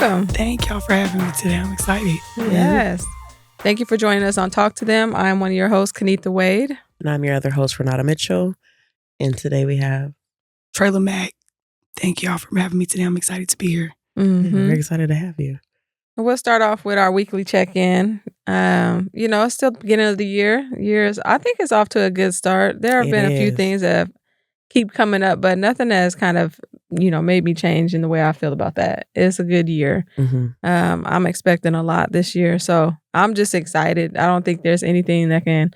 welcome. Thank y'all for having me today. I'm excited. Yes. Thank you for joining us on Talk to Them. I'm one of your hosts, Kenitha Wade. And I'm your other host, Renata Mitchell. And today we have Trayla Lomax. Thank y'all for having me today. I'm excited to be here. We're excited to have you. We'll start off with our weekly check-in. It's still the beginning of the year. I think it's off to a good start. There have been a few things that keep coming up, but nothing has kind of, made me change in the way I feel about that. It's a good year. I'm expecting a lot this year, so I'm just excited. I don't think there's anything that can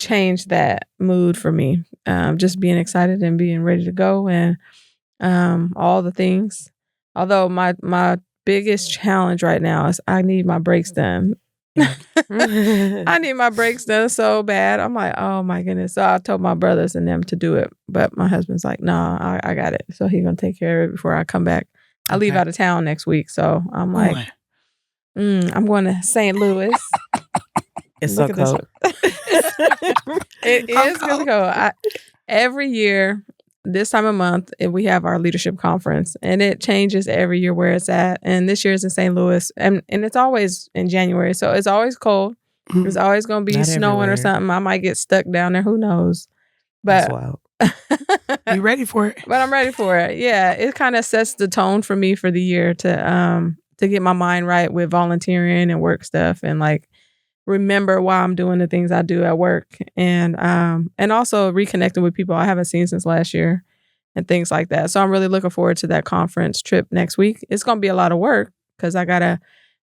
change that mood for me. Just being excited and being ready to go and all the things. Although my biggest challenge right now is I need my brakes done. I need my brakes done so bad. I'm like, oh my goodness. So I told my brothers and them to do it. But my husband's like, no, I got it. So he's going to take care of it before I come back. I leave out of town next week. So I'm like, I'm going to St. Louis. It's so cold. It is really cold. Every year, this time of month, we have our leadership conference, and it changes every year where it's at. And this year is in St. Louis, and it's always in January, so it's always cold. It's always going to be snowing or something. I might get stuck down there. Who knows? But that's wild. You ready for it? But I'm ready for it. Yeah, it kind of sets the tone for me for the year to get my mind right with volunteering and work stuff, and like remember why I'm doing the things I do at work, and also reconnecting with people I haven't seen since last year and things like that. So I'm really looking forward to that conference trip next week. It's going to be a lot of work because I got to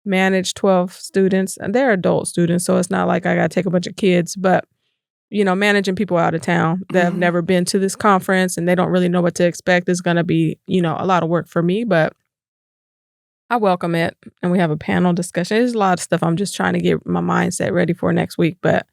manage 12 students, and they're adult students. So it's not like I got to take a bunch of kids, but managing people out of town that have never been to this conference and they don't really know what to expect is going to be, a lot of work for me, but I welcome it. And we have a panel discussion. There's a lot of stuff I'm just trying to get my mindset ready for next week. But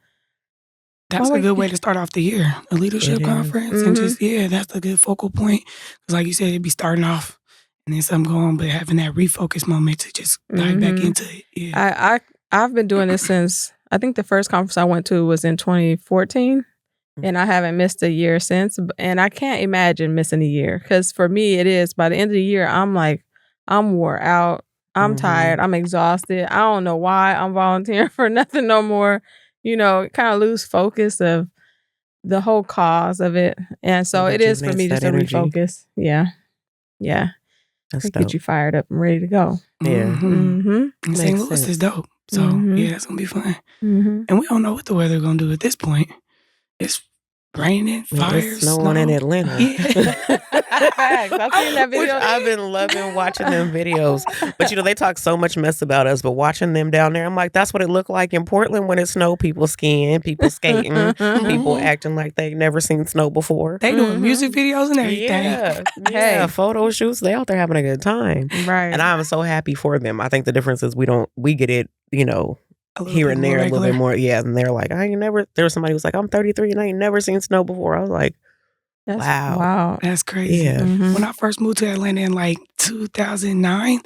that's a good way to start off the year, a leadership conference. And just, that's a good focal point. Because like you said, it'd be starting off and then something going, but having that refocus moment to just dive back into it. Yeah. I've been doing this since, I think the first conference I went to was in 2014. And I haven't missed a year since. And I can't imagine missing a year. Because for me, it is, by the end of the year, I'm like, I'm wore out. I'm tired. I'm exhausted. I don't know why I'm volunteering for nothing no more. Kind of lose focus of the whole cause of it. And so it is for me just to refocus. Yeah. That's get you fired up and ready to go. Yeah. And St. Louis is dope. So yeah, that's going to be fun. And we don't know what the weather's going to do at this point. It's raining, fires, it's snowing in Atlanta. Yeah. I've seen that video. I've been loving watching them videos. But they talk so much mess about us, but watching them down there, I'm like, that's what it looked like in Portland when it snowed. People skiing, people skating, people acting like they've never seen snow before. They doing music videos and everything. Yeah, photo shoots. They out there having a good time. Right. And I'm so happy for them. I think the difference is we get it, here and there a little bit more. Yeah. And they're like, there was somebody who was like, I'm 33 and I ain't never seen snow before. I was like, wow. That's crazy. Yeah. When I first moved to Atlanta in like 2009,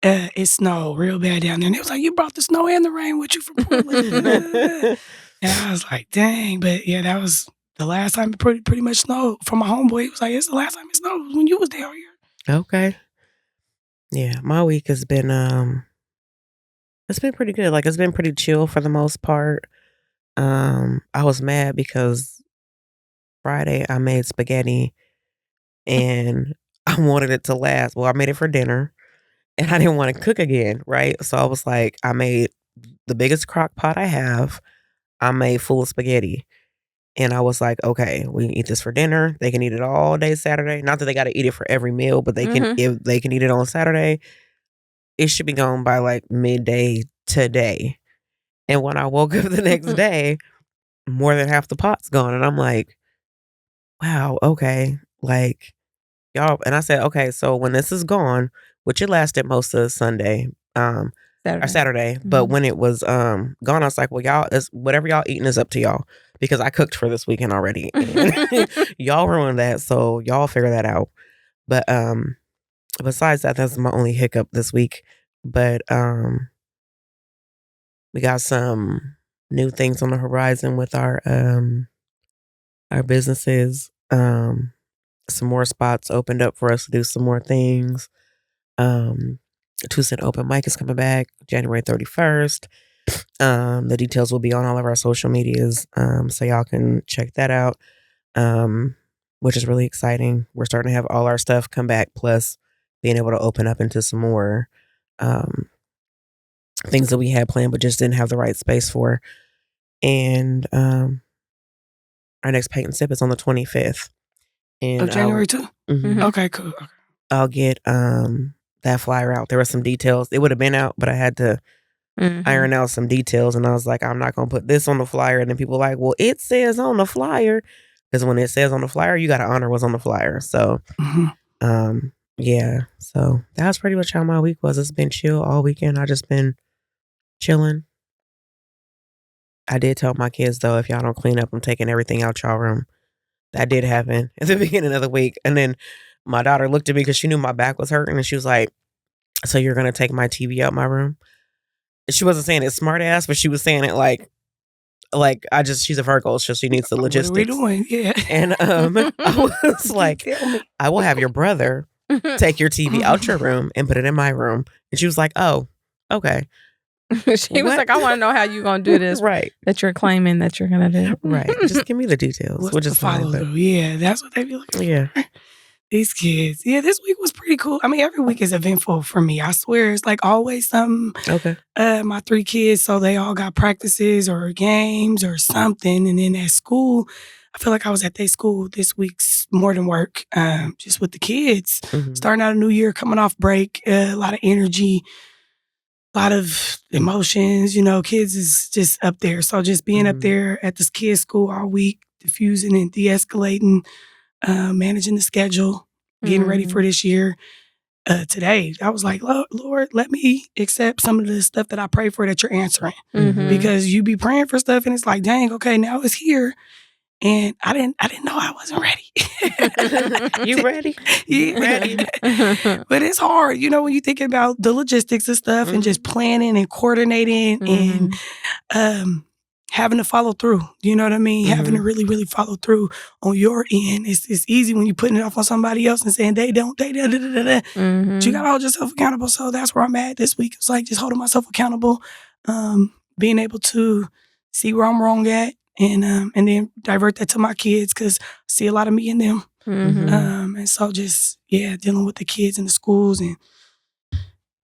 it snowed real bad down there. And it was like, you brought the snow and the rain with you from Portland. And I was like, dang. But yeah, that was the last time it pretty much snowed. For my homeboy, it was like, it's the last time it snowed was when you was down here. Okay. Yeah. My week has been, it's been pretty good. Like, it's been pretty chill for the most part. I was mad because Friday I made spaghetti and I wanted it to last. Well, I made it for dinner and I didn't want to cook again, right? So I was like, I made the biggest crock pot I have. I made full of spaghetti. And I was like, okay, we can eat this for dinner. They can eat it all day Saturday. Not that they got to eat it for every meal, but they can, if they can eat it on Saturday. It should be gone by like midday today. And when I woke up the next day, more than half the pot's gone. And I'm like, wow, okay. Like, y'all. And I said, okay, so when this is gone, which it lasted most of Sunday, or Saturday, but when it was gone, I was like, well, y'all, whatever y'all eating is up to y'all. Because I cooked for this weekend already. And y'all ruined that, so y'all figure that out. But besides that, that's my only hiccup this week. But we got some new things on the horizon with our businesses. Some more spots opened up for us to do some more things. 2-cent open mic is coming back January 31st. The details will be on all of our social medias, so y'all can check that out, which is really exciting. We're starting to have all our stuff come back, plus being able to open up into some more things that we had planned but just didn't have the right space for. And our next paint and sip is on the 25th. And of January too? Mm-hmm. Okay, cool. Okay. I'll get that flyer out. There were some details. It would have been out, but I had to iron out some details. And I was like, I'm not going to put this on the flyer. And then people were like, well, it says on the flyer. Because when it says on the flyer, you got to honor what's on the flyer. So, yeah. So that was pretty much how my week was. It's been chill all weekend. I just been chilling. I did tell my kids, though, if y'all don't clean up, I'm taking everything out y'all room. That did happen at the beginning of the week. And then my daughter looked at me because she knew my back was hurting. And she was like, so you're going to take my TV out my room? And she wasn't saying it smart ass, but she was saying it like she's a Virgo, so she needs the logistics. What are we doing? Yeah. And I was like, I will have your brother take your TV out your room and put it in my room. And she was like, oh, okay. She was like, I want to know how you're going to do this. Right. That you're claiming that you're going to do. Right. Just give me the details. We'll just follow through. Yeah, that's what they be looking for. Yeah. These kids. Yeah, this week was pretty cool. I mean, every week is eventful for me. I swear, it's like always something. Okay. My 3 kids, so they all got practices or games or something. And then at school, I feel like I was at their school this week's more than work, just with the kids. Starting out a new year, coming off break, a lot of energy, a lot of emotions. You know, kids is just up there. So just being up there at this kids' school all week, diffusing and de-escalating, managing the schedule, getting ready for this year. Today, I was like, Lord, let me accept some of the stuff that I pray for that you're answering. Because you be praying for stuff and it's like, dang, okay, now it's here. And I didn't know I wasn't ready. You ready? Yeah. Ready. But it's hard, you know, when you think about the logistics and stuff and just planning and coordinating and having to follow through. You know what I mean? Having to really, really follow through on your end. It's easy when you're putting it off on somebody else and saying they don't, But you got to hold yourself accountable. So that's where I'm at this week. It's like just holding myself accountable, being able to see where I'm wrong at and then divert that to my kids because I see a lot of me in them. And so just, dealing with the kids in the schools and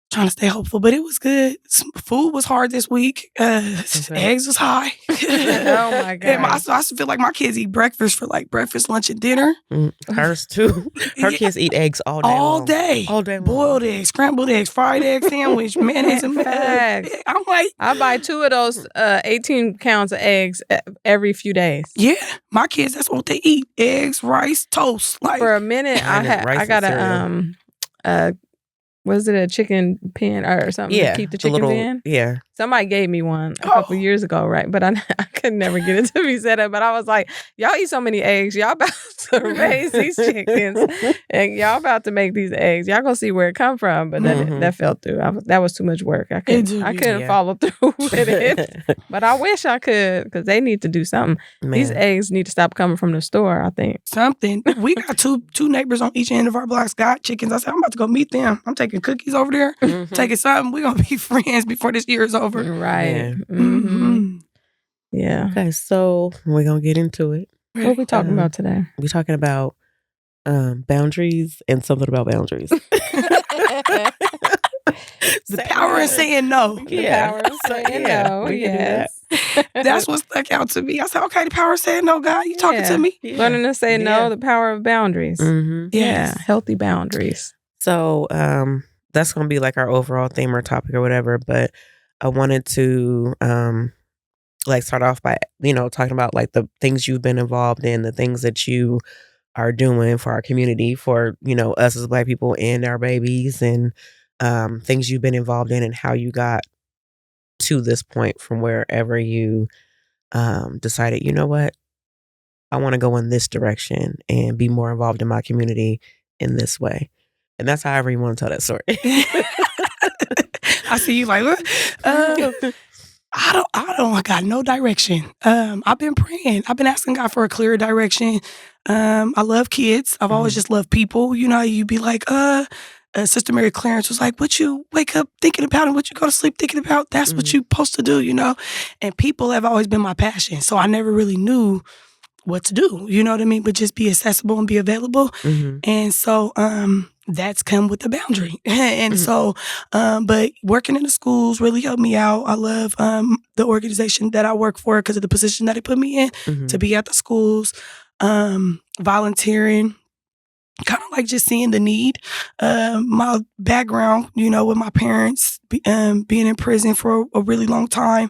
trying to stay hopeful, but it was good. Food was hard this week. Eggs was high. Oh my God. And I feel like my kids eat breakfast for like breakfast, lunch, and dinner. Hers too. Her kids eat eggs all day. All day. All day long. Boiled eggs, scrambled eggs, fried egg sandwich, mayonnaise and eggs. I'm like, I buy 2 of those 18 counts of eggs every few days. Yeah, my kids, that's what they eat. Eggs, rice, toast. Like for a minute, I got a was it a chicken pen or something to keep the chickens in? Yeah. Somebody gave me one a couple years ago, right? But I could never get it to be set up. But I was like, y'all eat so many eggs. Y'all about to raise these chickens. And y'all about to make these eggs. Y'all gonna see where it come from. But that fell through. That was too much work. I couldn't follow through with it. But I wish I could because they need to do something. Man. These eggs need to stop coming from the store, I think. Something. We got two neighbors on each end of our blocks got chickens. I said, I'm about to go meet them. I'm taking cookies over there, taking something. We're going to be friends before this year is over. Right. Yeah. Okay, so we're going to get into it. What are we talking about today? We're talking about boundaries and something about boundaries. The power of saying no. Yeah. The power of saying no. Yes. That's what stuck out to me. I said, okay, the power of saying no, God. You talking to me? Yeah. Learning to say no, the power of boundaries. Yes. Yeah. Healthy boundaries. So that's going to be like our overall theme or topic or whatever. But I wanted to start off by, talking about like the things you've been involved in, the things that you are doing for our community, for, us as Black people and our babies, and things you've been involved in and how you got to this point from wherever you decided, you know what, I want to go in this direction and be more involved in my community in this way. And that's however you want to tell that story. I see you like, I got no direction. I've been praying. I've been asking God for a clearer direction. I love kids. I've always just loved people. You be like, Sister Mary Clarence was like, what you wake up thinking about and what you go to sleep thinking about, that's what you're supposed to do, And people have always been my passion. So I never really knew what to do, you know what I mean? But just be accessible and be available. And so that's come with the boundary. And so, but working in the schools really helped me out. I love the organization that I work for because of the position that it put me in, to be at the schools, volunteering, kind of like just seeing the need. My background, with my parents being in prison for a really long time,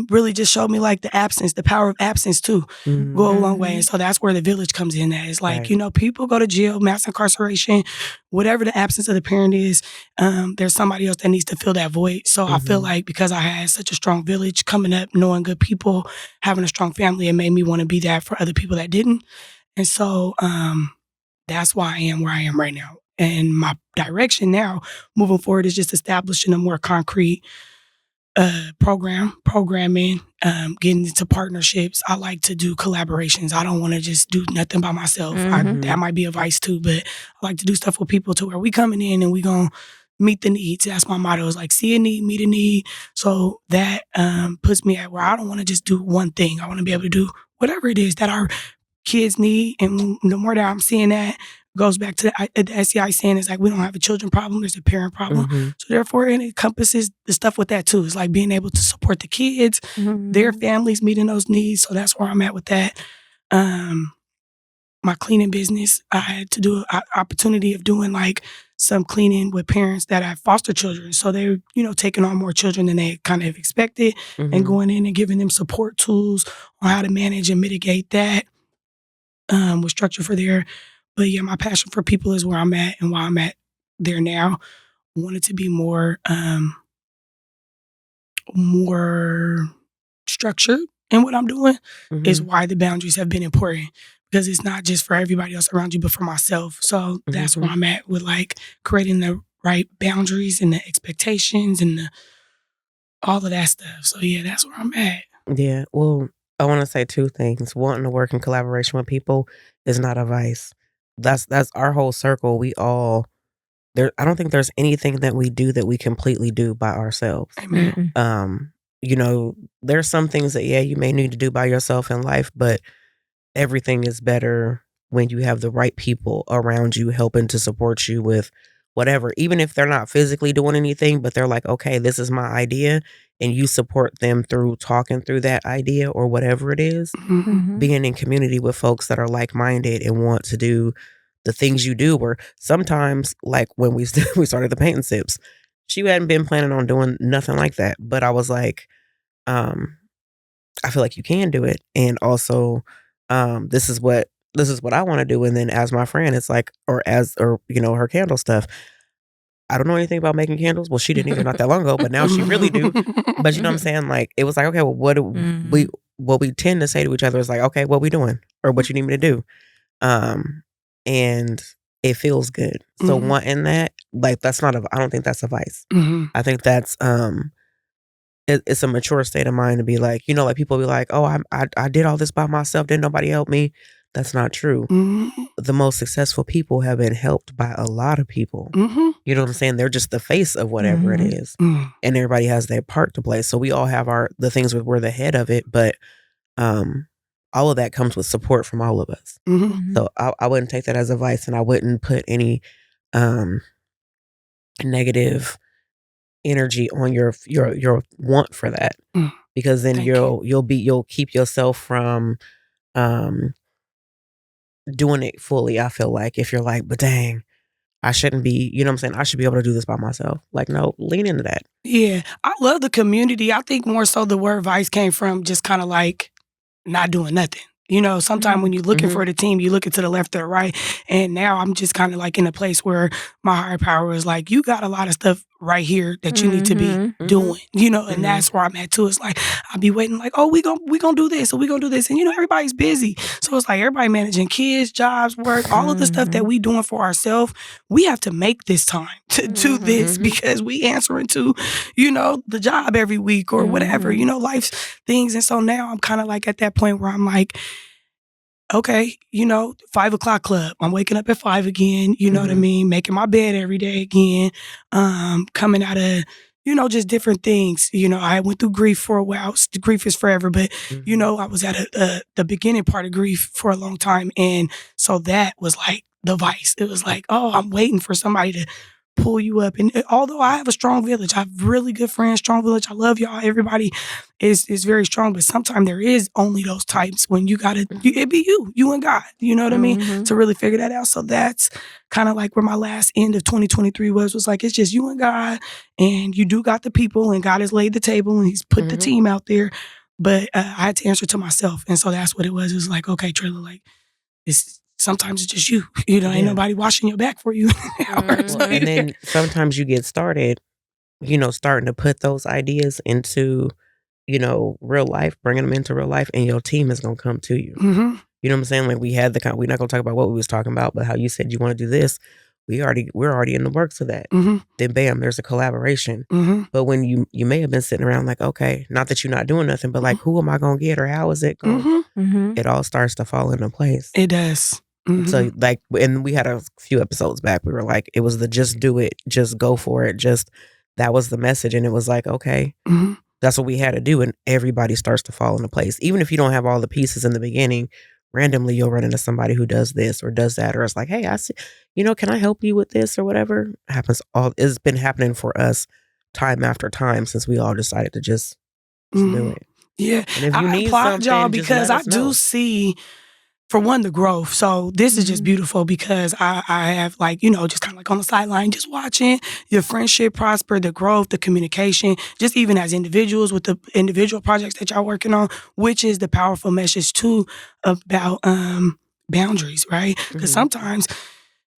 really just showed me like the power of absence too, go a long way. And so that's where the village comes in. That it's like, people go to jail, mass incarceration, whatever the absence of the parent is, there's somebody else that needs to fill that void. So I feel like because I had such a strong village coming up, knowing good people, having a strong family, it made me want to be that for other people that didn't. And so, that's why I am where I am right now. And my direction now, moving forward, is just establishing a more concrete programming, getting into partnerships. I like to do collaborations. I don't want to just do nothing by myself. That might be a vice too, but I like to do stuff with people to where we coming in and we gonna meet the needs. That's my motto, is like see a need, meet a need. So that puts me at where I don't want to just do one thing. I want to be able to do whatever it is that our kids need. And the more that I'm seeing that, goes back to the SEI saying, it's like, we don't have a children problem, there's a parent problem. So therefore, it encompasses the stuff with that too. It's like being able to support the kids, their families, meeting those needs. So that's where I'm at with that. My cleaning business, I had to do an opportunity of doing like some cleaning with parents that have foster children. So they're, taking on more children than they kind of expected, and going in and giving them support tools on how to manage and mitigate that. With structure for there. But yeah, my passion for people is where I'm at and why I'm at there now. I want it to be more structured in what I'm doing, is why the boundaries have been important. Because it's not just for everybody else around you, but for myself. So that's where I'm at with like creating the right boundaries and the expectations and all of that stuff. So yeah, that's where I'm at. Yeah, well, I want to say two things. Wanting to work in collaboration with people is not a vice. That's our whole circle. We all there. I don't think there's anything that we do that we completely do by ourselves. Amen. There's some things that you may need to do by yourself in life, but everything is better when you have the right people around you helping to support you with whatever, even if they're not physically doing anything, but they're like, okay, this is my idea, and you support them through talking through that idea or whatever it is. Being in community with folks that are like-minded and want to do the things you do, where sometimes, like when we started the Paint and Sips, she hadn't been planning on doing nothing like that, but I was like, I feel like you can do it, and also this is what I want to do. And then as my friend, it's like, or her candle stuff, I don't know anything about making candles. Well, she didn't either not that long ago, but now she really do. But you know what I'm saying? Like, it was like, okay, well, what we tend to say to each other is like, okay, what we doing, or what you need me to do. And it feels good. So wanting that, like, I don't think that's a vice. I think that's, it's a mature state of mind to be like, like people be like, oh, I did all this by myself. Didn't nobody help me? That's not true. The most successful people have been helped by a lot of people. You know what I'm saying? They're just the face of whatever it is. And everybody has their part to play. So we all have the things we're the head of it, but all of that comes with support from all of us. So I wouldn't take that as a vice, and I wouldn't put any negative energy on your want for that, because then you'll keep yourself from doing it fully. I feel like if you're like, but dang, I shouldn't be, you know what I'm saying, I should be able to do this by myself. Like, no, lean into that. Yeah, I love the community. I think more so the word vice came from just kind of like not doing nothing. Sometimes when you're looking for the team, you look to the left or the right. And now I'm just kind of like in a place where my higher power is like, you got a lot of stuff right here that you need to be doing, and that's where I'm at too. It's like, I'll be waiting like, oh, we gonna do this, or we gonna do this. And everybody's busy. So it's like everybody managing kids, jobs, work, all of the stuff that we doing for ourselves. We have to make this time to do this, because we answering to, the job every week or whatever, life's things. And so now I'm kind of like at that point where I'm like, okay, 5 o'clock club. I'm waking up at 5 again, you know what I mean? Making my bed every day again. Coming out of, just different things. I went through grief for a while. Grief is forever, but, I was at the beginning part of grief for a long time. And so that was like the vice. It was like, oh, I'm waiting for somebody to pull you up. And although I have a strong village, I have really good friends, strong village. I love y'all. Everybody is very strong, but sometimes there is only those types when you gotta, it be you and God, you know what I mean? To really figure that out. So that's kind of like where my last end of 2023 was like, it's just you and God, and you do got the people, and God has laid the table and he's put the team out there. But I had to answer to myself. And so that's what it was. It was like, okay, Trayla, like, sometimes it's just you. Ain't nobody washing your back for you. And then sometimes you get started, starting to put those ideas into, real life, bringing them into real life, and your team is going to come to you. You know what I'm saying? Like we're not going to talk about what we was talking about, but how you said you want to do this. We're already in the works of that. Then bam, there's a collaboration. But when you may have been sitting around like, okay, not that you're not doing nothing, but like, who am I going to get, or how is it going? It all starts to fall into place. It does. So like, and we had a few episodes back, we were like, it was the just do it, just go for it. That was the message. And it was like, okay, that's what we had to do. And everybody starts to fall into place. Even if you don't have all the pieces in the beginning, randomly you'll run into somebody who does this or does that, or it's like, hey, I see, can I help you with this or whatever? It's been happening for us time after time since we all decided to just do it. Yeah. And if you I need applaud y'all something, because I do see, for one, the growth. So this is just beautiful because I have just kind of like on the sideline, just watching your friendship prosper, the growth, the communication, just even as individuals with the individual projects that y'all working on, which is the powerful message too about boundaries, right? Because sometimes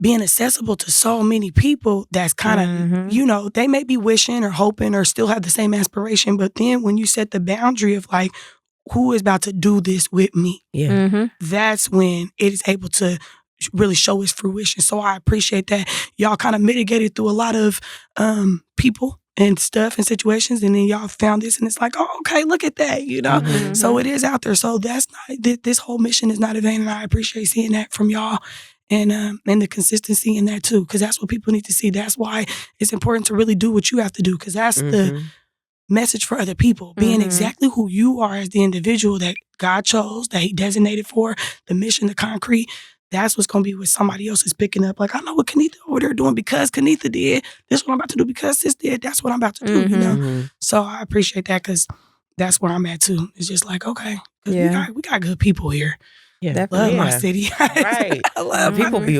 being accessible to so many people, that's kind of, they may be wishing or hoping or still have the same aspiration, but then when you set the boundary of like, who is about to do this with me? Yeah. That's when it is able to really show its fruition. So I appreciate that y'all kind of mitigated through a lot of people and stuff and situations, and then y'all found this, and it's like, oh, okay, look at that, So it is out there. So that's not, this whole mission is not in vain, and I appreciate seeing that from y'all. And the consistency in that too, because that's what people need to see. That's why it's important to really do what you have to do, because that's the message for other people, being exactly who you are as the individual that God chose, that he designated for, the mission, the concrete. That's what's going to be what somebody else is picking up. Like, I know what Kenitha over there doing because Kenitha did. This is what I'm about to do because sis did. That's what I'm about to do, So I appreciate that, because that's where I'm at too. It's just like, okay, because we got good people here. Yeah, I love my city. Right. I love people be,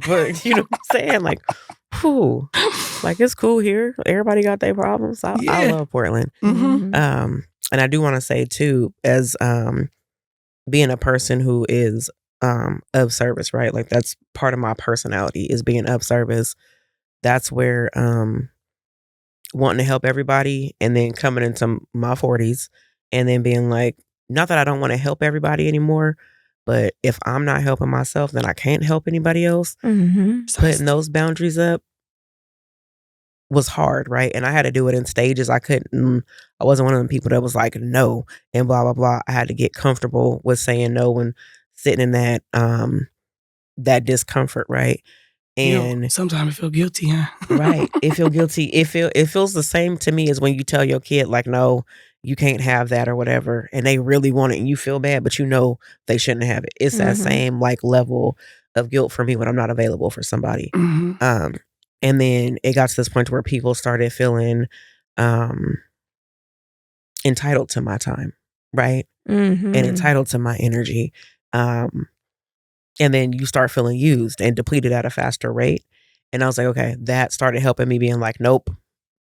but you know what I'm saying? Like, like it's cool here. Everybody got their problems. I love Portland. And I do want to say too, as being a person who is of service, right? Like that's part of my personality, is being of service. That's where wanting to help everybody, and then coming into my 40s and then being like, not that I don't want to help everybody anymore, but if I'm not helping myself, then I can't help anybody else. Putting those boundaries up was hard, right? And I had to do it in stages. I wasn't one of them people that was like, no, and blah, blah, blah. I had to get comfortable with saying no and sitting in that discomfort, right? And sometimes I feel guilty, huh? Right. It feel guilty. It feels the same to me as when you tell your kid, like, no, you can't have that or whatever, and they really want it and you feel bad, but you know they shouldn't have it. It's that same like level of guilt for me when I'm not available for somebody. And then it got to this point where people started feeling entitled to my time, right? And entitled to my energy. And then you start feeling used and depleted at a faster rate. And I was like, okay, that started helping me being like, nope,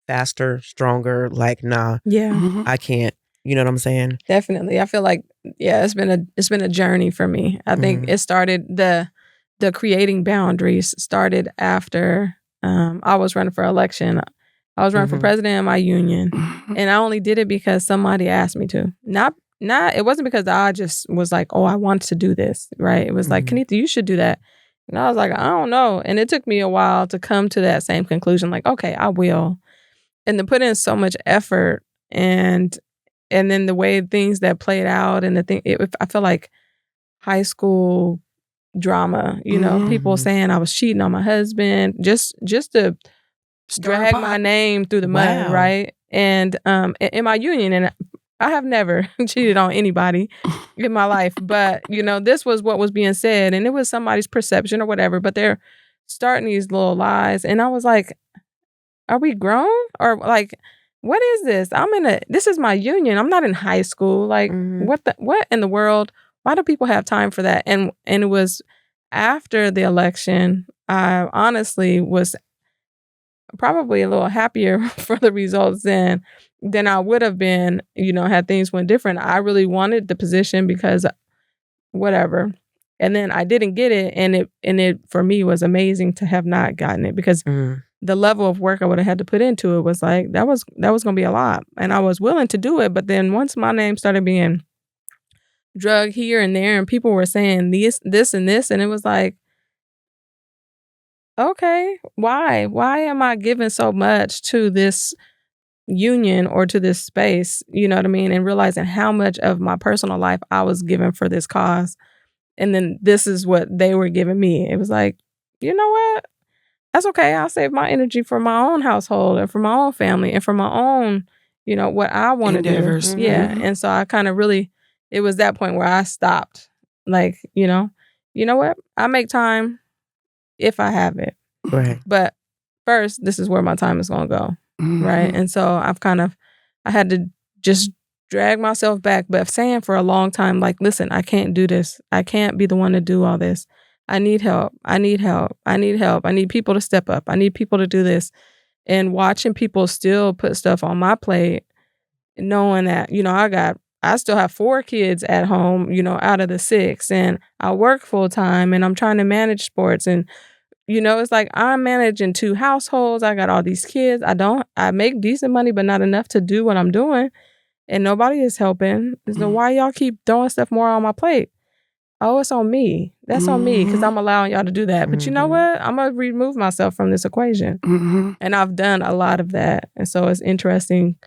faster, stronger, like, nah, I can't. You know what I'm saying? Definitely. I feel like, it's been a journey for me. I think it started, the creating boundaries started after I was running for election. I was running for president in my union, and I only did it because somebody asked me to. Not it wasn't because I just was like, oh, I want to do this, right? It was like, Kenitha, you should do that. And I was like, I don't know. And it took me a while to come to that same conclusion, like, okay, I will. And to put in so much effort, and then the way things that played out, and I feel like high school drama, people saying I was cheating on my husband just to drag my name through the mud, right? And in my union, and I have never cheated on anybody in my life, but this was what was being said, and it was somebody's perception or whatever, but they're starting these little lies, and I was like, are we grown? Or like, what is this? This is my union. I'm not in high school. Like, what in the world? Why do people have time for that? And it was after the election, I honestly was probably a little happier for the results than I would have been, had things went different. I really wanted the position because whatever. And then I didn't get it, and it for me was amazing to have not gotten it, because the level of work I would have had to put into it was like that was going to be a lot, and I was willing to do it. But then once my name started being drugged here and there, and people were saying this and this, and it was like, okay, why am I giving so much to this union or to this space? You know what I mean? And realizing how much of my personal life I was giving for this cause. And then this is what they were giving me. It was like, you know what? That's okay. I'll save my energy for my own household and for my own family and for my own, what I want to do. Endeavors. Yeah. And so I kind of really, it was that point where I stopped. Like, you know what? I make time if I have it. Right. But first, this is where my time is going to go. Right. And so I had to just drag myself back, but saying for a long time, like, listen, I can't do this. I can't be the one to do all this. I need help. I need help. I need help. I need people to step up. I need people to do this. And watching people still put stuff on my plate, knowing that, I still have 4 kids at home, out of the 6, and I work full time, and I'm trying to manage sports, and it's like I'm managing 2 households. I got all these kids. I make decent money, but not enough to do what I'm doing. And nobody is helping. So why y'all keep throwing stuff more on my plate? Oh, it's on me. That's on me, because I'm allowing y'all to do that. But you know what? I'm going to remove myself from this equation. And I've done a lot of that. And so it's interesting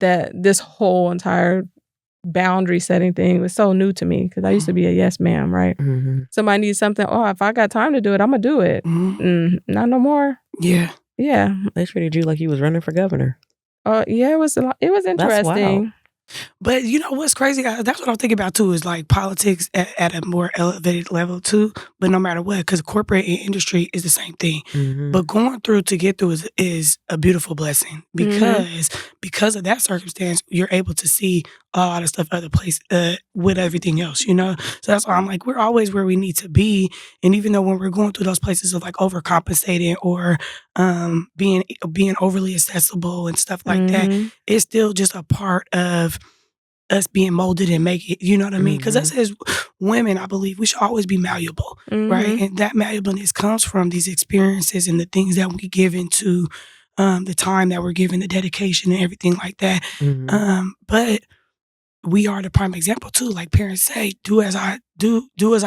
that this whole entire boundary setting thing was so new to me, because I used to be a yes ma'am, right? Somebody needs something. Oh, if I got time to do it, I'm going to do it. Not no more. Yeah. Yeah. They treated you like you was running for governor. Yeah, it was interesting. That's wild. But you know what's crazy? That's what I'm thinking about too, is like politics at a more elevated level too. But no matter what, because corporate and industry is the same thing. But going through to get through is a beautiful blessing, because of that circumstance, you're able to see a lot of stuff other places with everything else, So that's why I'm like, we're always where we need to be. And even though when we're going through those places of like overcompensating or being overly accessible and stuff like that, it's still just a part of us being molded and make it, you know what I mean? Because us as women, I believe we should always be malleable, right? And that malleableness comes from these experiences and the things that we give into the time that we're given, the dedication and everything like that. But we are the prime example too. Like parents say, do as I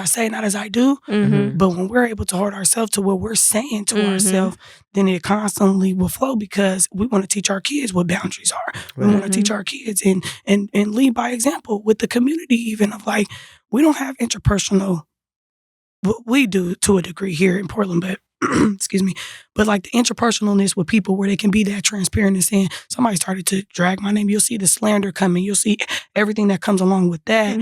say, not as I do. But when we're able to hold ourselves to what we're saying to ourselves, then it constantly will flow, because we want to teach our kids what boundaries are. We want to teach our kids and lead by example with the community, even of like, we don't have interpersonal, we do to a degree here in Portland, but excuse me, but like the interpersonalness with people where they can be that transparent and saying, somebody started to drag my name. You'll see the slander coming. You'll see everything that comes along with that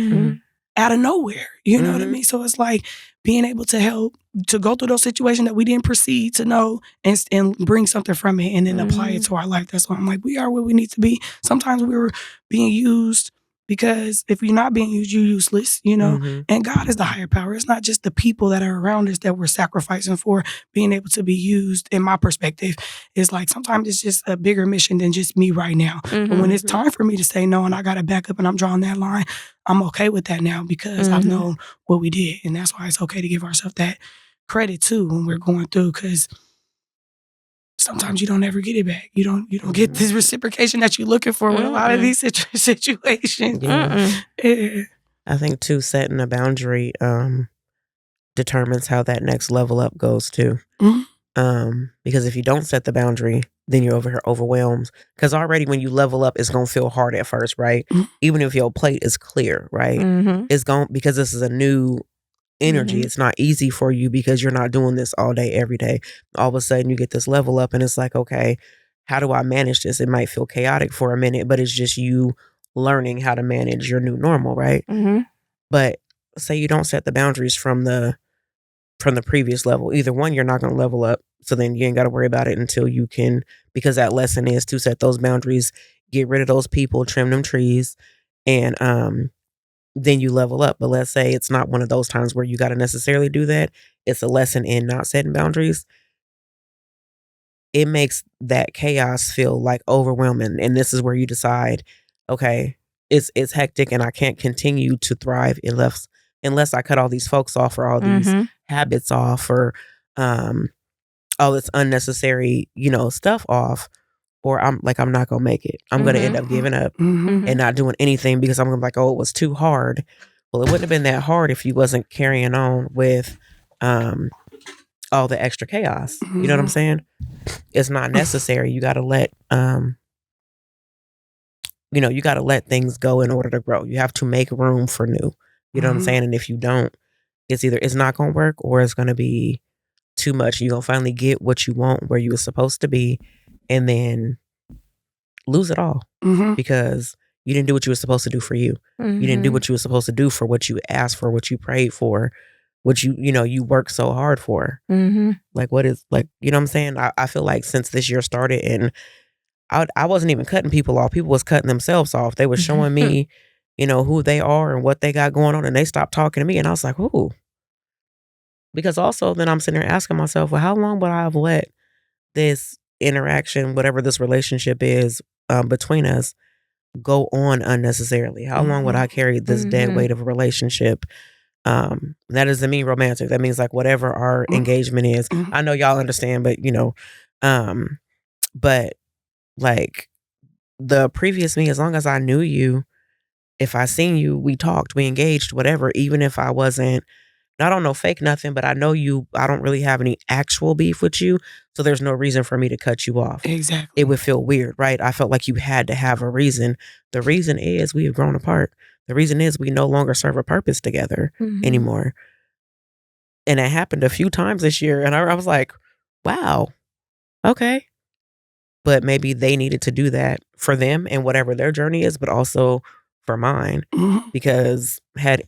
out of nowhere. You know what I mean? So it's like being able to help to go through those situations that we didn't proceed to know and bring something from it and then apply it to our life. That's why I'm like, we are where we need to be. Sometimes we're being used, because if you're not being used, you're useless, and God is the higher power. It's not just the people that are around us that we're sacrificing for being able to be used. In my perspective, it's like sometimes it's just a bigger mission than just me right now. But when it's time for me to say no and I got to back up and I'm drawing that line, I'm okay with that now, because I've known what we did. And that's why it's okay to give ourselves that credit too when we're going through, because sometimes you don't ever get it back. You don't get this reciprocation that you're looking for with a lot of these situations. Yeah. I think too, setting a boundary determines how that next level up goes too. Because if you don't set the boundary, then you're over here overwhelmed. Because already when you level up, it's gonna feel hard at first, right? Even if your plate is clear, right? It's because this is a new energy. It's not easy for you because you're not doing this all day, every day. All of a sudden you get this level up and it's like, okay, how do I manage this? It might feel chaotic for a minute, but it's just you learning how to manage your new normal, right? But say you don't set the boundaries from the previous level. Either one, you're not going to level up. So then you ain't got to worry about it until you can, because that lesson is to set those boundaries, get rid of those people, trim them trees, and then you level up. But let's say it's not one of those times where you got to necessarily do that. It's a lesson in not setting boundaries. It makes that chaos feel like overwhelming. And this is where you decide, okay, it's hectic and I can't continue to thrive unless I cut all these folks off or all these habits off or all this unnecessary, stuff off, or I'm not gonna make it. I'm gonna end up giving up and not doing anything because I'm gonna be like, oh, it was too hard. Well, it wouldn't have been that hard if you wasn't carrying on with all the extra chaos. You know what I'm saying? It's not necessary. You gotta let you gotta let things go in order to grow. You have to make room for new. You know what I'm saying? And if you don't, it's either it's not gonna work or it's gonna be too much. You're gonna finally get what you want where you were supposed to be and then lose it all because you didn't do what you were supposed to do for you. You didn't do what you were supposed to do for what you asked for, what you prayed for, what you worked so hard for. Like what is like, you know what I'm saying? I feel like since this year started and I wasn't even cutting people off. People was cutting themselves off. They were showing me, who they are and what they got going on, and they stopped talking to me. And I was like, ooh. Because also then I'm sitting there asking myself, well, how long would I have let this interaction, whatever this relationship is between us, go on unnecessarily? How long would I carry this dead weight of a relationship? That doesn't mean romantic. That means like whatever our engagement is. I know y'all understand, but but like the previous me, as long as I knew you, if I seen you, we talked, we engaged, whatever, even if I wasn't, I don't know, fake nothing, but I know you, I don't really have any actual beef with you. So there's no reason for me to cut you off. Exactly. It would feel weird, right? I felt like you had to have a reason. The reason is we have grown apart. The reason is we no longer serve a purpose together anymore. And it happened a few times this year. And I was like, wow, okay. But maybe they needed to do that for them and whatever their journey is, but also for mine. Because had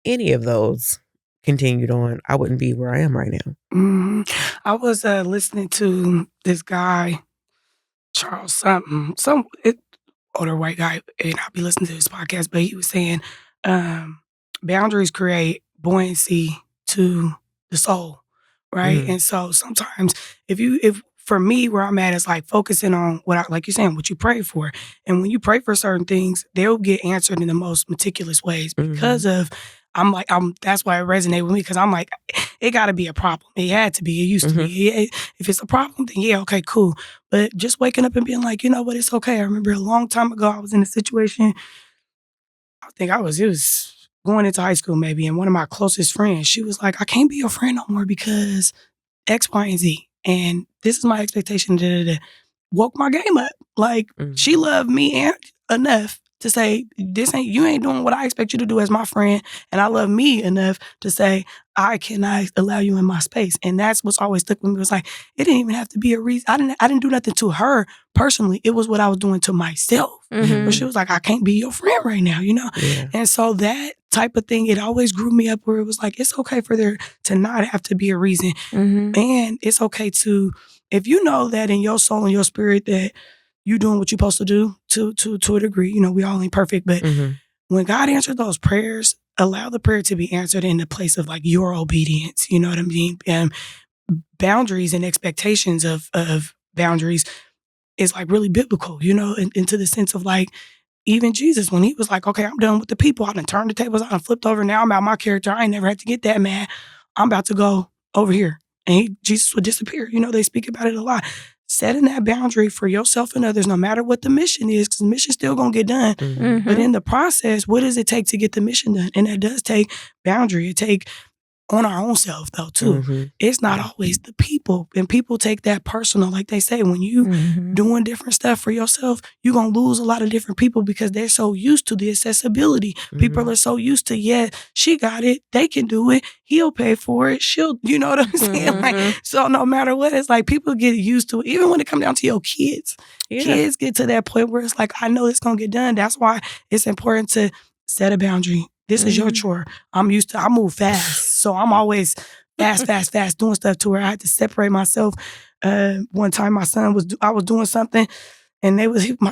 any of those continued on, I wouldn't be where I am right now. I was listening to this guy, Charles something, older white guy, and I'll be listening to his podcast, but he was saying boundaries create buoyancy to the soul, right? And so sometimes if for me, where I'm at is like focusing on like you're saying, what you pray for. And when you pray for certain things, they'll get answered in the most meticulous ways because of, that's why it resonated with me because I'm like, it got to be a problem. It had to be. It used to be. If it's a problem, then yeah, okay, cool. But just waking up and being like, you know what, it's okay. I remember a long time ago, I was in a situation, I think it was going into high school maybe, and one of my closest friends, she was like, I can't be your friend no more because X, Y, and Z. And this is my expectation. Woke my game up. Like she loved me enough to say, you ain't doing what I expect you to do as my friend. And I love me enough to say, I cannot allow you in my space. And that's what's always stuck with me. It was like, it didn't even have to be a reason. I didn't do nothing to her personally. It was what I was doing to myself. But she was like, I can't be your friend right now, Yeah. And so that type of thing, it always grew me up where it was like, it's okay for there to not have to be a reason. And it's okay to, if you know that in your soul and your spirit that you doing what you're supposed to do to a degree, we all ain't perfect, but when God answered those prayers, allow the prayer to be answered in the place of like your obedience, you know what I mean? Boundaries and expectations of boundaries is like really biblical, into the sense of like, even Jesus, when he was like, okay, I'm done with the people, I done turned the tables, I done flipped over, now I'm out my character, I ain't never had to get that mad, I'm about to go over here. And Jesus would disappear. They speak about it a lot. Setting that boundary for yourself and others, no matter what the mission is, because the mission's still going to get done. But in the process, what does it take to get the mission done? And that does take boundary. It take on our own self though too. It's not always the people, and people take that personal. Like they say, when you doing different stuff for yourself, you're gonna lose a lot of different people because they're so used to the accessibility. People are so used to, yeah, she got it, they can do it, he'll pay for it, she'll, you know what I'm saying? Like, so no matter what, it's like people get used to it. Even when it comes down to your kids, kids get to that point where it's like, I know it's gonna get done. That's why it's important to set a boundary. This is your chore. I move fast. So I'm always fast, doing stuff to where I had to separate myself. One time I was doing something and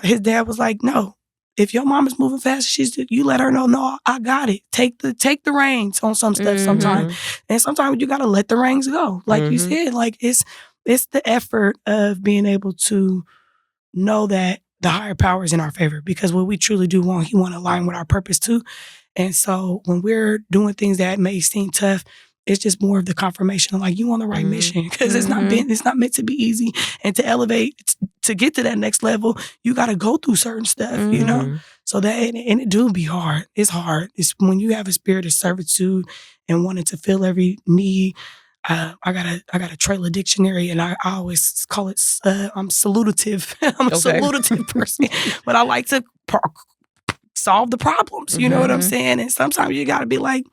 his dad was like, no, if your mom is moving fast, you let her know, no, I got it. Take the reins on some stuff sometimes. And sometimes you got to let the reins go. Like you said, like it's the effort of being able to know that the higher power is in our favor, because what we truly do want, he want to align with our purpose too. And so when we're doing things that may seem tough, it's just more of the confirmation of like, you on the right mission, because it's not meant to be easy. And to elevate, to get to that next level, you got to go through certain stuff, you know? So that, and it do be hard. It's hard. It's when you have a spirit of servitude and wanting to fill every need. I got a Trayla dictionary, and I always call it, I'm salutative. I'm a salutative person, but I like to solve the problems. You know what I'm saying? And sometimes you got to be like,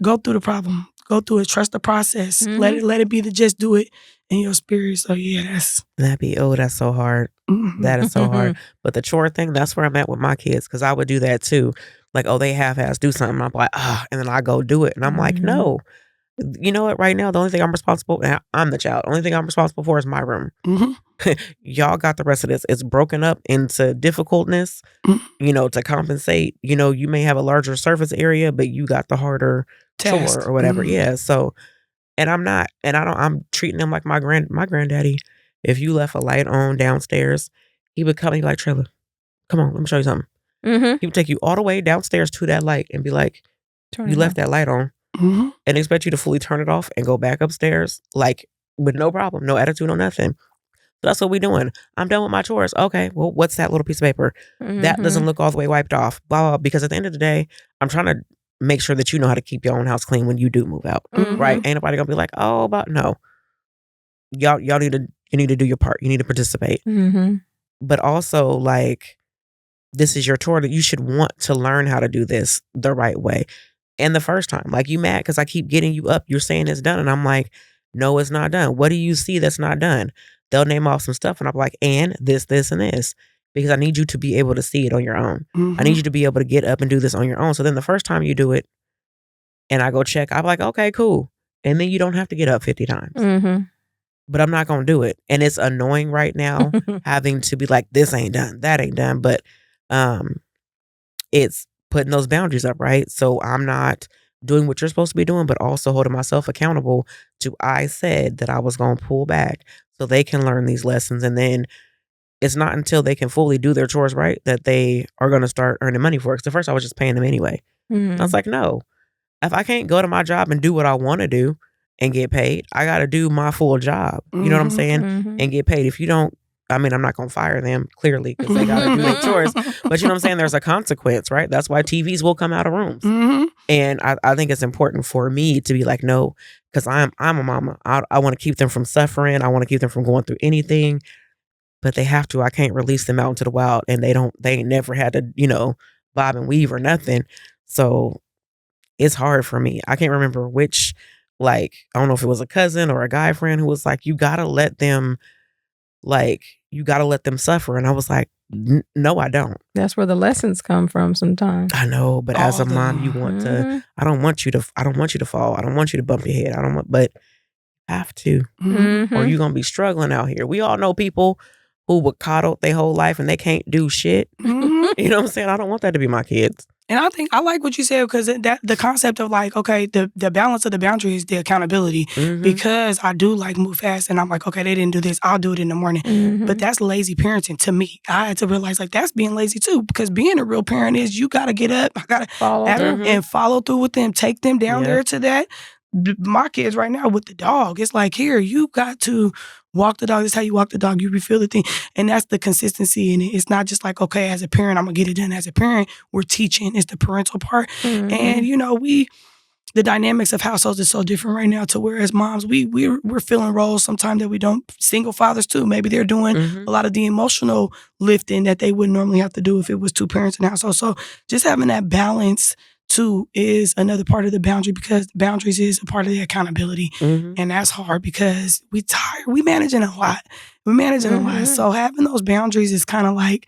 go through the problem, go through it, trust the process, let it be the just do it in your spirit. So yeah, that's so hard. That is so hard. But the chore thing, that's where I'm at with my kids, because I would do that too. Like, oh, they half-ass do something. I'm like, and then I go do it. And I'm like, no. You know what? Right now, the only thing I'm responsible, and I'm the child, the only thing I'm responsible for is my room. Y'all got the rest of this. It's broken up into difficultness, you know, to compensate. You know, you may have a larger surface area, but you got the harder chore or whatever. Yeah. So, and I'm treating him like my granddaddy. If you left a light on downstairs, he would come and be like, Trayla, come on, let me show you something. He would take you all the way downstairs to that light and be like, you left that light on. And expect you to fully turn it off and go back upstairs, like, with no problem, no attitude, no nothing. So that's what we're doing. I'm done with my chores. Okay, well, what's that little piece of paper? That doesn't look all the way wiped off, blah, blah, because at the end of the day, I'm trying to make sure that you know how to keep your own house clean when you do move out, right? Ain't nobody gonna be like, oh, no. Y'all need to do your part. You need to participate. But also, like, this is your chore that you should want to learn how to do this the right way. And the first time, like, you mad because I keep getting you up. You're saying it's done. And I'm like, no, it's not done. What do you see that's not done? They'll name off some stuff. And I'm like, and this, and this. Because I need you to be able to see it on your own. I need you to be able to get up and do this on your own. So then the first time you do it and I go check, I'm like, okay, cool. And then you don't have to get up 50 times. But I'm not going to do it. And it's annoying right now having to be like, this ain't done, that ain't done. But it's putting those boundaries up, right? So I'm not doing what you're supposed to be doing, but also holding myself accountable to, I said that I was going to pull back so they can learn these lessons. And then it's not until they can fully do their chores right that they are going to start earning money for it. Because at first I was just paying them anyway. I was like, no, if I can't go to my job and do what I want to do and get paid, I got to do my full job. You know what I'm saying? And get paid. If you don't, I mean, I'm not going to fire them, clearly, because they got to do their chores. But you know what I'm saying? There's a consequence, right? That's why TVs will come out of rooms. And I think it's important for me to be like, no, because I'm a mama. I want to keep them from suffering. I want to keep them from going through anything. But they have to. I can't release them out into the wild. And they ain't never had to, you know, bob and weave or nothing. So it's hard for me. I can't remember which, like, I don't know if it was a cousin or a guy friend who was like, you got to let them suffer. And I was like, no, I don't. That's where the lessons come from sometimes. I know, but as a mom, you want to, I don't want you to fall. I don't want you to bump your head. But you have to, or you're going to be struggling out here. We all know people who were coddled their whole life and they can't do shit. You know what I'm saying? I don't want that to be my kids. And I think I like what you said, because that the concept of like, okay, the balance of the boundary is the accountability. Because I do like move fast, and I'm like, okay, they didn't do this, I'll do it in the morning. But that's lazy parenting to me. I had to realize like that's being lazy too, because being a real parent is you got to get up, I got to follow through with them, take them down there to that. My kids right now with the dog, it's like, here, you got to walk the dog. This is how you walk the dog. You refill the thing. And that's the consistency in it. It's not just like, okay, as a parent, I'm going to get it done. As a parent, we're teaching. It's the parental part. And, you know, the dynamics of households is so different right now to where as moms, we're filling roles sometimes that we don't. Single fathers too. Maybe they're doing a lot of the emotional lifting that they wouldn't normally have to do if it was two parents in the household. So just having that balance too is another part of the boundary, because boundaries is a part of the accountability. And that's hard because we tired. We managing a lot. So having those boundaries is kind of like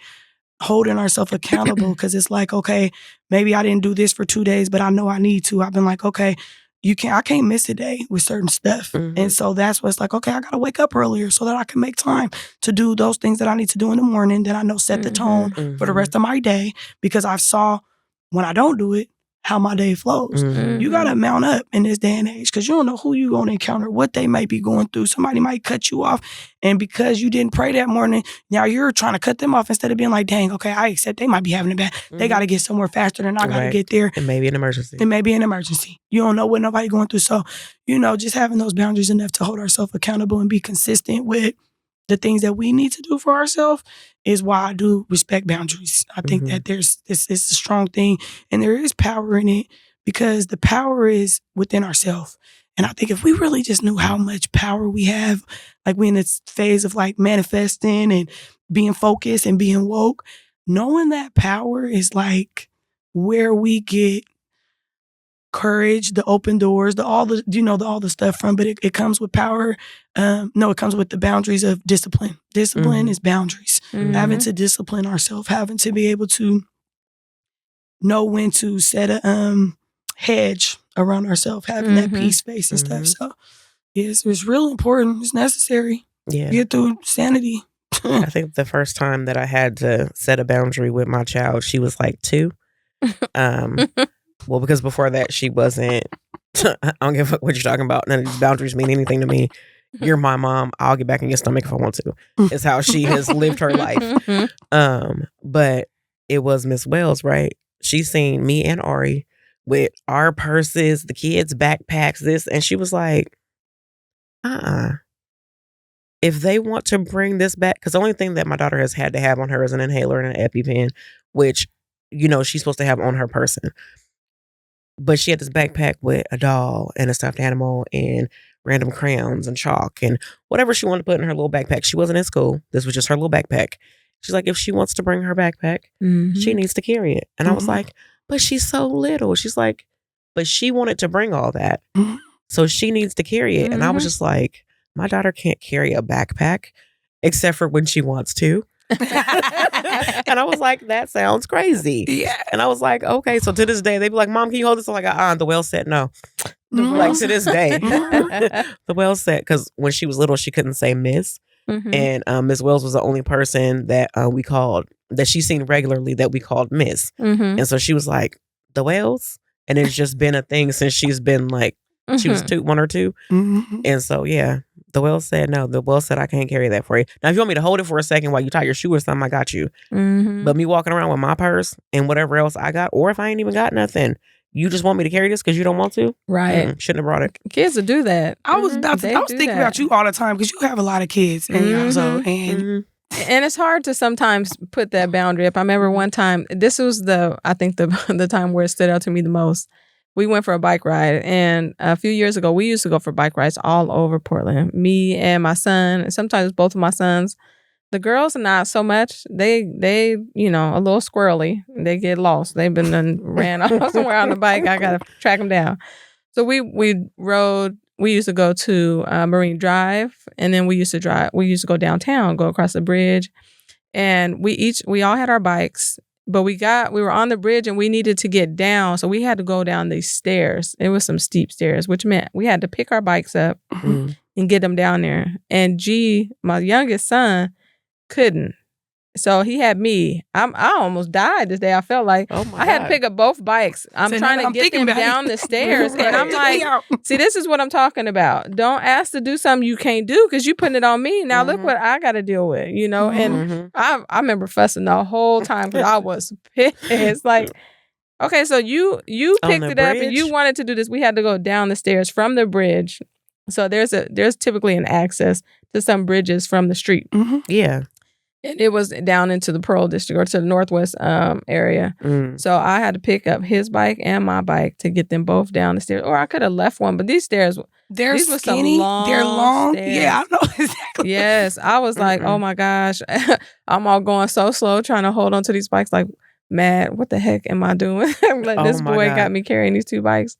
holding ourselves accountable, because it's like, okay, maybe I didn't do this for 2 days, but I know I need to. I've been like, okay, I can't miss a day with certain stuff. And so that's what's like, okay, I got to wake up earlier so that I can make time to do those things that I need to do in the morning that I know set the tone for the rest of my day, because I saw when I don't do it, how my day flows. You got to mount up in this day and age, because you don't know who you're going to encounter, what they may be going through. Somebody might cut you off. And because you didn't pray that morning, now you're trying to cut them off instead of being like, dang, okay, I accept they might be having a bad. They got to get somewhere faster than I got to get there. It may be an emergency. You don't know what nobody going through. So, just having those boundaries enough to hold ourselves accountable and be consistent with the things that we need to do for ourselves is why I do respect boundaries. I think that it's a strong thing, and there is power in it, because the power is within ourselves. And I think if we really just knew how much power we have, like we in this phase of like manifesting and being focused and being woke, knowing that power is like where we get courage, the open doors, all the stuff from, but it comes with power. It comes with the boundaries of discipline. Discipline is boundaries. Having to discipline ourselves, having to be able to know when to set a hedge around ourselves, having that peace space and stuff. So yes, it's real important. It's necessary. Yeah. Get through sanity. I think the first time that I had to set a boundary with my child, she was like 2. Well, because before that, she wasn't. I don't give a fuck what you're talking about. None of these boundaries mean anything to me. You're my mom. I'll get back in your stomach if I want to. It's how she has lived her life. But it was Miss Wells, right? She seen me and Ari with our purses, the kids' backpacks, this, and she was like, if they want to bring this back, because the only thing that my daughter has had to have on her is an inhaler and an EpiPen, which, she's supposed to have on her person. But she had this backpack with a doll and a stuffed animal and random crayons and chalk and whatever she wanted to put in her little backpack. She wasn't in school. This was just her little backpack. She's like, if she wants to bring her backpack, she needs to carry it. And I was like, but she's so little. She's like, but she wanted to bring all that. So she needs to carry it. And I was just like, my daughter can't carry a backpack except for when she wants to. And I was like, that sounds crazy. Yeah. And I was like, okay. So to this day, they'd be like, Mom, can you hold this? I'm like, the Wells said no. Like to this day. The Wells said, because when she was little, she couldn't say Miss. And Miss Wells was the only person that we called, that she's seen regularly, that we called Miss. And so she was like, the Wells? And it's just been a thing since she's been like, she was 1 or 2. And so, yeah. The Wells said no. The Wells said, I can't carry that for you. Now, if you want me to hold it for a second while you tie your shoe or something, I got you. But me walking around with my purse and whatever else I got, or if I ain't even got nothing, you just want me to carry this because you don't want to? Right. Shouldn't have brought it. Kids will do that. I was thinking about you all the time, because you have a lot of kids. And and it's hard to sometimes put that boundary up. I remember one time, this was the time where it stood out to me the most. We went for a bike ride, and a few years ago, we used to go for bike rides all over Portland. Me and my son, and sometimes both of my sons. The girls are not so much. They a little squirrely. They get lost. They've been ran off somewhere on the bike. I gotta track them down. So we rode. We used to go to Marine Drive, and then we used to go downtown, go across the bridge, and we all had our bikes. But we were on the bridge and we needed to get down. So we had to go down these stairs. It was some steep stairs, which meant we had to pick our bikes up and get them down there. And my youngest son, couldn't. So he had me. I almost died this day. I felt like I had to pick up both bikes. I'm trying to get them down the stairs. Right. And I'm like, see, this is what I'm talking about. Don't ask to do something you can't do because you putting it on me. Now look what I got to deal with, And I remember fussing the whole time because I was pissed. It's like, okay, so you picked it up and you wanted to do this. We had to go down the stairs from the bridge. So there's typically an access to some bridges from the street. Yeah. And it was down into the Pearl District or to the Northwest area. So I had to pick up his bike and my bike to get them both down the stairs. Or I could have left one, but these stairs, They're these were some skinny. They're long. stairs. Yeah, I know exactly. Yes, I was like, oh my gosh, I'm all going so slow trying to hold on to these bikes. Like, mad, what the heck am I doing? Like, this boy got me carrying these 2 bikes.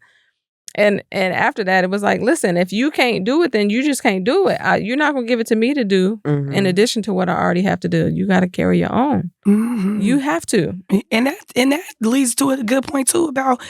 And after that, it was like, listen, if you can't do it, then you just can't do it. You're not going to give it to me to do in addition to what I already have to do. You got to carry your own. You have to. And that leads to a good point, too, about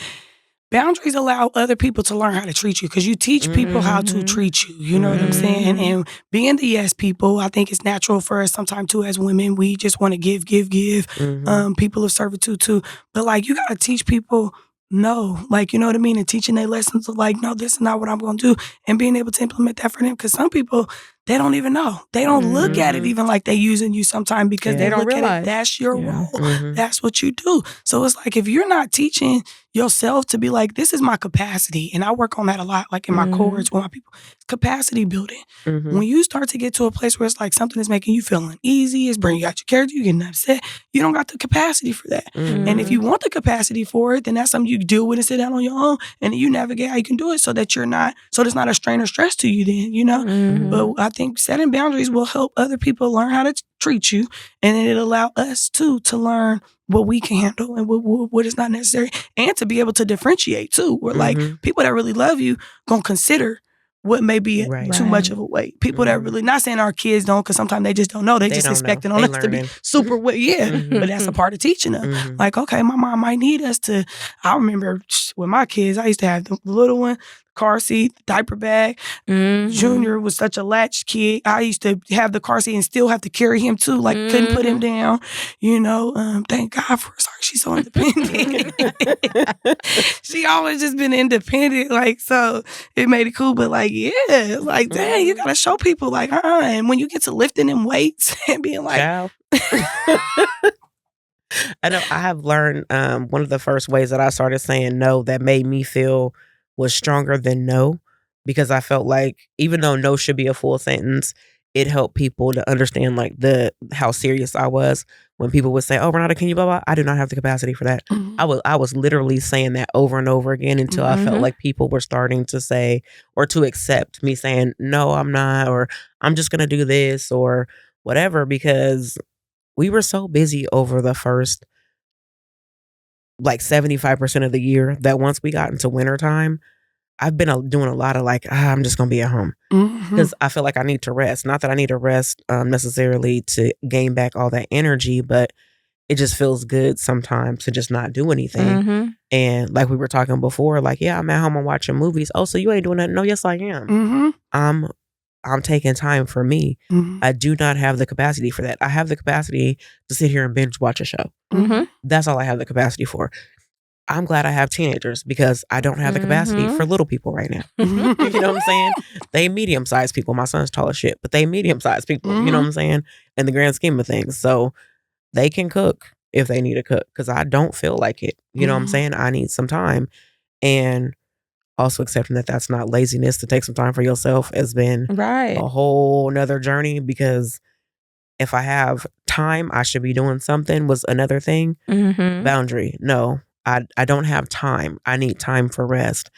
boundaries allow other people to learn how to treat you because you teach people how to treat you. You know what I'm saying? And being the yes people, I think it's natural for us sometimes, too, as women. We just want to give. People of servitude, too. But, like, you got to teach people no, like, you know what I mean? And teaching their lessons of like, no, this is not what I'm going to do. And being able to implement that for them. Because some people, they don't even know. They don't look at it even like they using you sometimes because they don't realize at it, that's your role. That's what you do. So it's like, if you're not teaching yourself to be like, this is my capacity. And I work on that a lot, like in my cohorts with my people. Capacity building. When you start to get to a place where it's like something is making you feel uneasy, it's bringing you out your character, you're getting upset, you don't got the capacity for that. And if you want the capacity for it, then that's something you can deal with and sit down on your own and you navigate how you can do it so that you're not, so there's not a strain or stress to you then, you know? But I think setting boundaries will help other people learn how to treat you, and it'll allow us too to learn what we can handle and what is not necessary, and to be able to differentiate too. We're like, people that really love you gonna consider what may be too much of a weight. People that really, not saying our kids don't, because sometimes they just don't know. They just expect it on us to be super weight. Yeah, but that's a part of teaching them. Like, okay, my mom might need us to, I remember with my kids, I used to have the little one, car seat, diaper bag. Junior was such a latch kid. I used to have the car seat and still have to carry him too. Like, couldn't put him down. You know, thank God for her. Sorry, she's so independent. She always just been independent. Like, so it made it cool. But like, yeah, like, dang, you gotta show people like, and when you get to lifting them weights and being like, I know I have learned one of the first ways that I started saying no that made me feel was stronger than no, because I felt like even though no should be a full sentence, it helped people to understand like how serious I was. When people would say, "Oh, Renata, can you blah blah?" I do not have the capacity for that. I was literally saying that over and over again until I felt like people were starting to say or to accept me saying, "No, I'm not," or "I'm just gonna do this," or whatever, because we were so busy over the first like 75% of the year that once we got into wintertime, I've been doing a lot of like, I'm just going to be at home because I feel like I need to rest. Not that I need to rest necessarily to gain back all that energy, but it just feels good sometimes to just not do anything. And like we were talking before, like, yeah, I'm at home, I'm watching movies. Oh, so you ain't doing nothing? No, yes, I am. I'm taking time for me. I do not have the capacity for that. I have the capacity to sit here and binge watch a show. That's all I have the capacity for. I'm glad I have teenagers because I don't have the capacity for little people right now. You know what I'm saying? They medium-sized people. My son's tall as shit, but they medium-sized people. You know what I'm saying? In the grand scheme of things. So they can cook if they need to cook because I don't feel like it. You know what I'm saying? I need some time. And also accepting that that's not laziness. To take some time for yourself has been a whole nother journey, because if I have time, I should be doing something was another thing. Boundary. No, I don't have time. I need time for rest.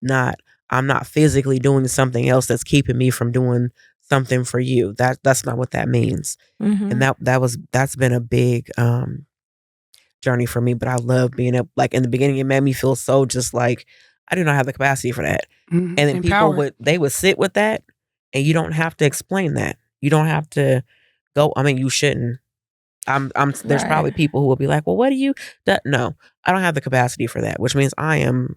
I'm not physically doing something else that's keeping me from doing something for you. That's not what that means. And that's been a big journey for me. But I love being able, like in the beginning, it made me feel so just like I do not have the capacity for that. And then Empowered. people would sit with that, and you don't have to explain that. You don't have to go. I mean, you shouldn't. There's probably people who will be like, well, what do you, no, I don't have the capacity for that, which means I'm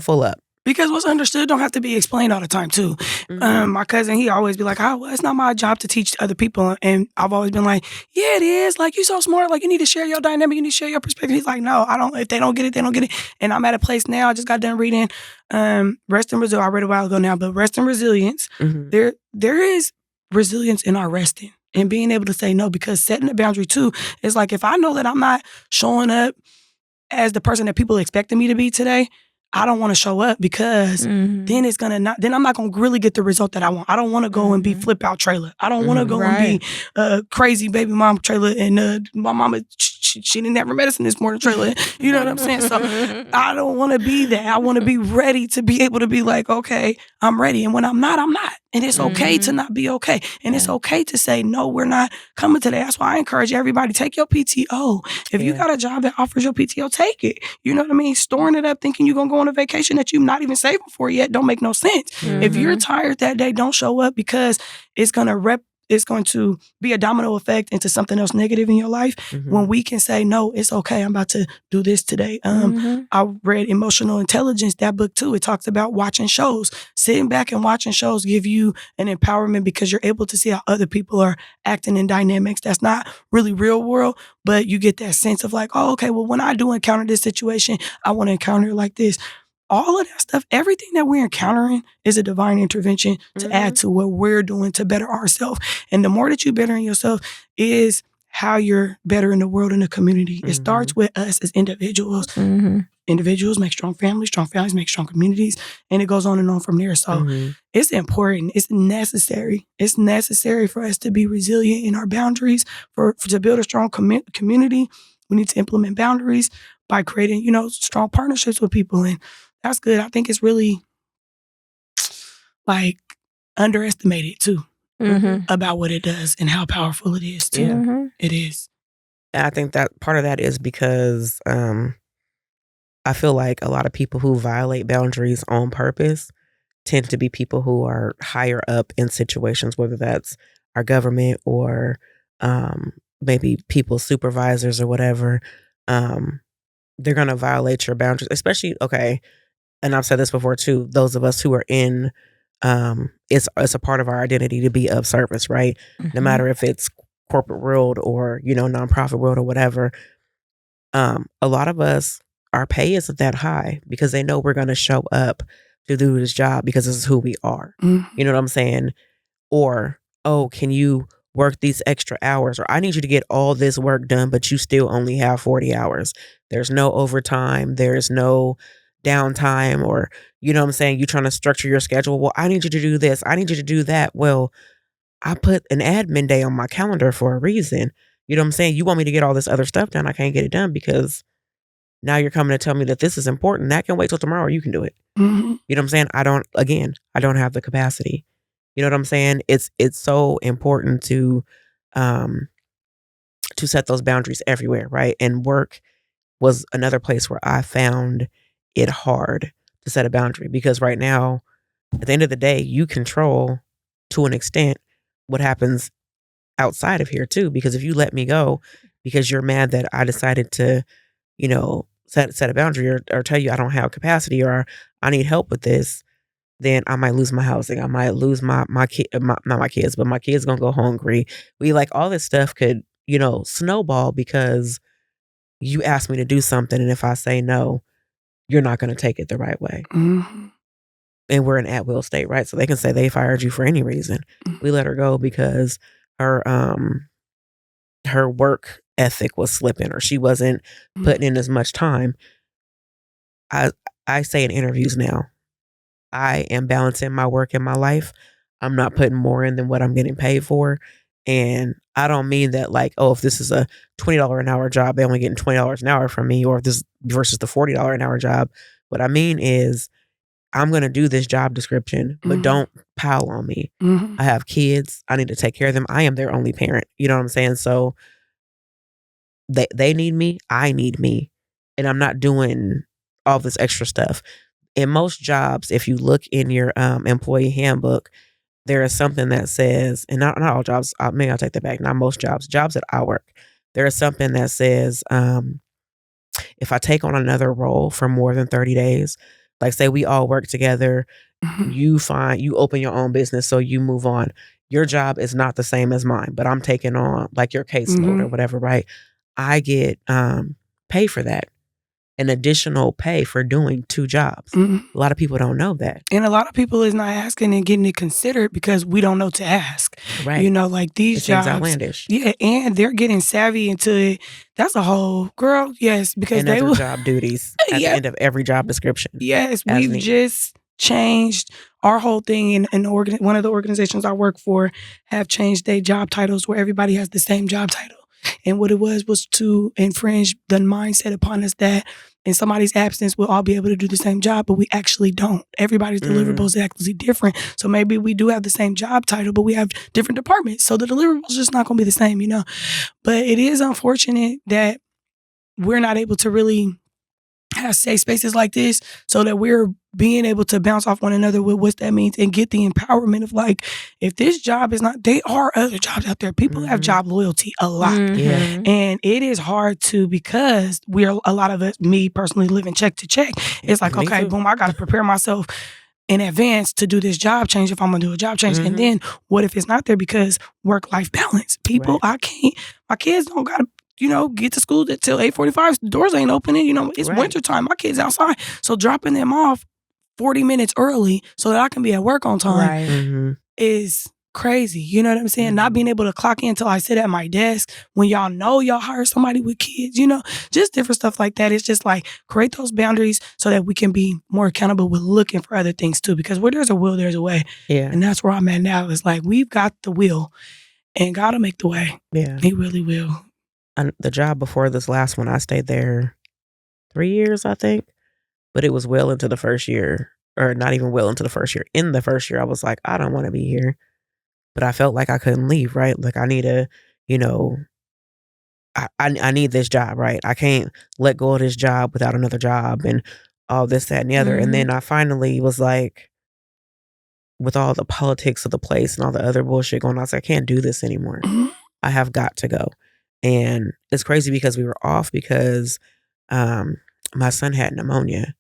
full up. Because what's understood don't have to be explained all the time, too. My cousin, he always be like, well, it's not my job to teach other people. And I've always been like, yeah, it is. Like, you're so smart. Like, you need to share your dynamic. You need to share your perspective. He's like, no, I don't. If they don't get it, they don't get it. And I'm at a place now. I just got done reading Rest in Brazil. I read a while ago now, but Rest in Resilience. There is resilience in our resting and being able to say no, because setting a boundary, too, is like, if I know that I'm not showing up as the person that people expected me to be today, I don't want to show up because then it's gonna not. Then I'm not gonna really get the result that I want. I don't want to go and be flip out Trayla. I don't want to go and be crazy baby mom Trayla. And my mama, she didn't have her medicine this morning, Trayla. You know what I'm saying? So I don't want to be that. I want to be ready to be able to be like, okay, I'm ready. And when I'm not, I'm not. And it's okay to not be okay. And it's okay to say, no, we're not coming today. That's why I encourage everybody, take your PTO. If you got a job that offers your PTO, take it. You know what I mean? Storing it up, thinking you're going to go on a vacation that you're not even saving for yet, don't make no sense. If you're tired that day, don't show up, because it's going to be a domino effect into something else negative in your life. When we can say, no, it's okay, I'm about to do this today. I read Emotional Intelligence, that book too. It talks about watching shows. Sitting back and watching shows give you an empowerment, because you're able to see how other people are acting in dynamics that's not really real world, but you get that sense of like, oh, okay, well, when I do encounter this situation, I want to encounter it like this. All of that stuff, everything that we're encountering is a divine intervention to add to what we're doing to better ourselves. And the more that you better in yourself is how you're better in the world and the community. It starts with us as individuals. Individuals make strong families make strong communities, and it goes on and on from there. So it's important. It's necessary. It's necessary for us to be resilient in our boundaries, for to build a strong community. We need to implement boundaries by creating, strong partnerships with people. And that's good. I think it's really like underestimated too about what it does and how powerful it is too. Yeah. It is. And I think that part of that is because I feel like a lot of people who violate boundaries on purpose tend to be people who are higher up in situations, whether that's our government or maybe people's supervisors or whatever. They're going to violate your boundaries, especially, and I've said this before too, those of us who are in, it's a part of our identity to be of service, right? No matter if it's corporate world or, nonprofit world or whatever. A lot of us, our pay isn't that high because they know we're going to show up to do this job because this is who we are. You know what I'm saying? Or, oh, can you work these extra hours? Or I need you to get all this work done, but you still only have 40 hours. There's no overtime. There's no downtime, or, you know what I'm saying? You're trying to structure your schedule. Well, I need you to do this. I need you to do that. Well, I put an admin day on my calendar for a reason. You know what I'm saying? You want me to get all this other stuff done. I can't get it done because now you're coming to tell me that this is important. That can wait till tomorrow. You can do it. You know what I'm saying? I don't have the capacity. You know what I'm saying? It's so important to set those boundaries everywhere, right? And work was another place where I found it hard to set a boundary, because right now, at the end of the day, you control to an extent what happens outside of here too. Because if you let me go because you're mad that I decided to, set a boundary or tell you I don't have capacity or I need help with this, then I might lose my housing. I might lose my kid, not my kids, but my kids gonna go hungry. All this stuff could, snowball because you asked me to do something, and if I say no, you're not gonna take it the right way. And we're an at-will state, right? So they can say they fired you for any reason. We let her go because her work ethic was slipping, or she wasn't putting in as much time. I say in interviews now, I am balancing my work and my life. I'm not putting more in than what I'm getting paid for. And I don't mean that if this is a $20 an hour job, they're only getting $20 an hour from me, or if this versus the $40 an hour job. What I mean is I'm going to do this job description, but don't pile on me. I have kids. I need to take care of them. I am their only parent. You know what I'm saying? So they need me. I need me. And I'm not doing all this extra stuff. In most jobs, if you look in your employee handbook, there is something that says, and not all jobs, maybe I'll take that back, not most jobs that I work, there is something that says, if I take on another role for more than 30 days, like say we all work together, you open your own business, so you move on. Your job is not the same as mine, but I'm taking on your caseload or whatever, right? I get paid for that. an additional pay for doing 2 jobs. A lot of people don't know that. And a lot of people is not asking and getting it considered because we don't know to ask. Right. Like these it jobs. Seems outlandish. Yeah, and they're getting savvy into it. That's a whole girl, yes, because and they other will job duties at the end of every job description. Yes, we've just changed our whole thing in one of the organizations I work for have changed their job titles where everybody has the same job title. And what it was to infringe the mindset upon us that in somebody's absence, we'll all be able to do the same job, but we actually don't. Everybody's deliverables is actually different. So maybe we do have the same job title, but we have different departments. So the deliverables just not going to be the same, But it is unfortunate that we're not able to really have safe spaces like this so that we're being able to bounce off one another with what that means and get the empowerment of like, if this job is not, there are other jobs out there. People have job loyalty a lot. And it is hard to, because a lot of us, me personally living check to check, it's like, okay, boom, I got to prepare myself in advance to do this job change if I'm going to do a job change. And then what if it's not there because work-life balance? People, my kids don't got to, get to school till 8:45. The doors ain't opening. It's wintertime. My kids outside. So dropping them off 40 minutes early so that I can be at work on time is crazy. You know what I'm saying? Not being able to clock in until I sit at my desk when y'all know y'all hire somebody with kids, just different stuff like that. It's just like create those boundaries so that we can be more accountable with looking for other things too. Because where there's a will, there's a way. Yeah. And that's where I'm at now. It's like we've got the will and God will make the way. Yeah. He really will. And the job before this last one, I stayed there 3 years, I think. But it was well into the first year, or not even well into the first year. In the first year, I was like, I don't want to be here. But I felt like I couldn't leave, right? Like I need to, I need this job, right? I can't let go of this job without another job and all this, that, and the other. And then I finally was like, with all the politics of the place and all the other bullshit going on, I was like, I can't do this anymore. I have got to go. And it's crazy because we were off because my son had pneumonia.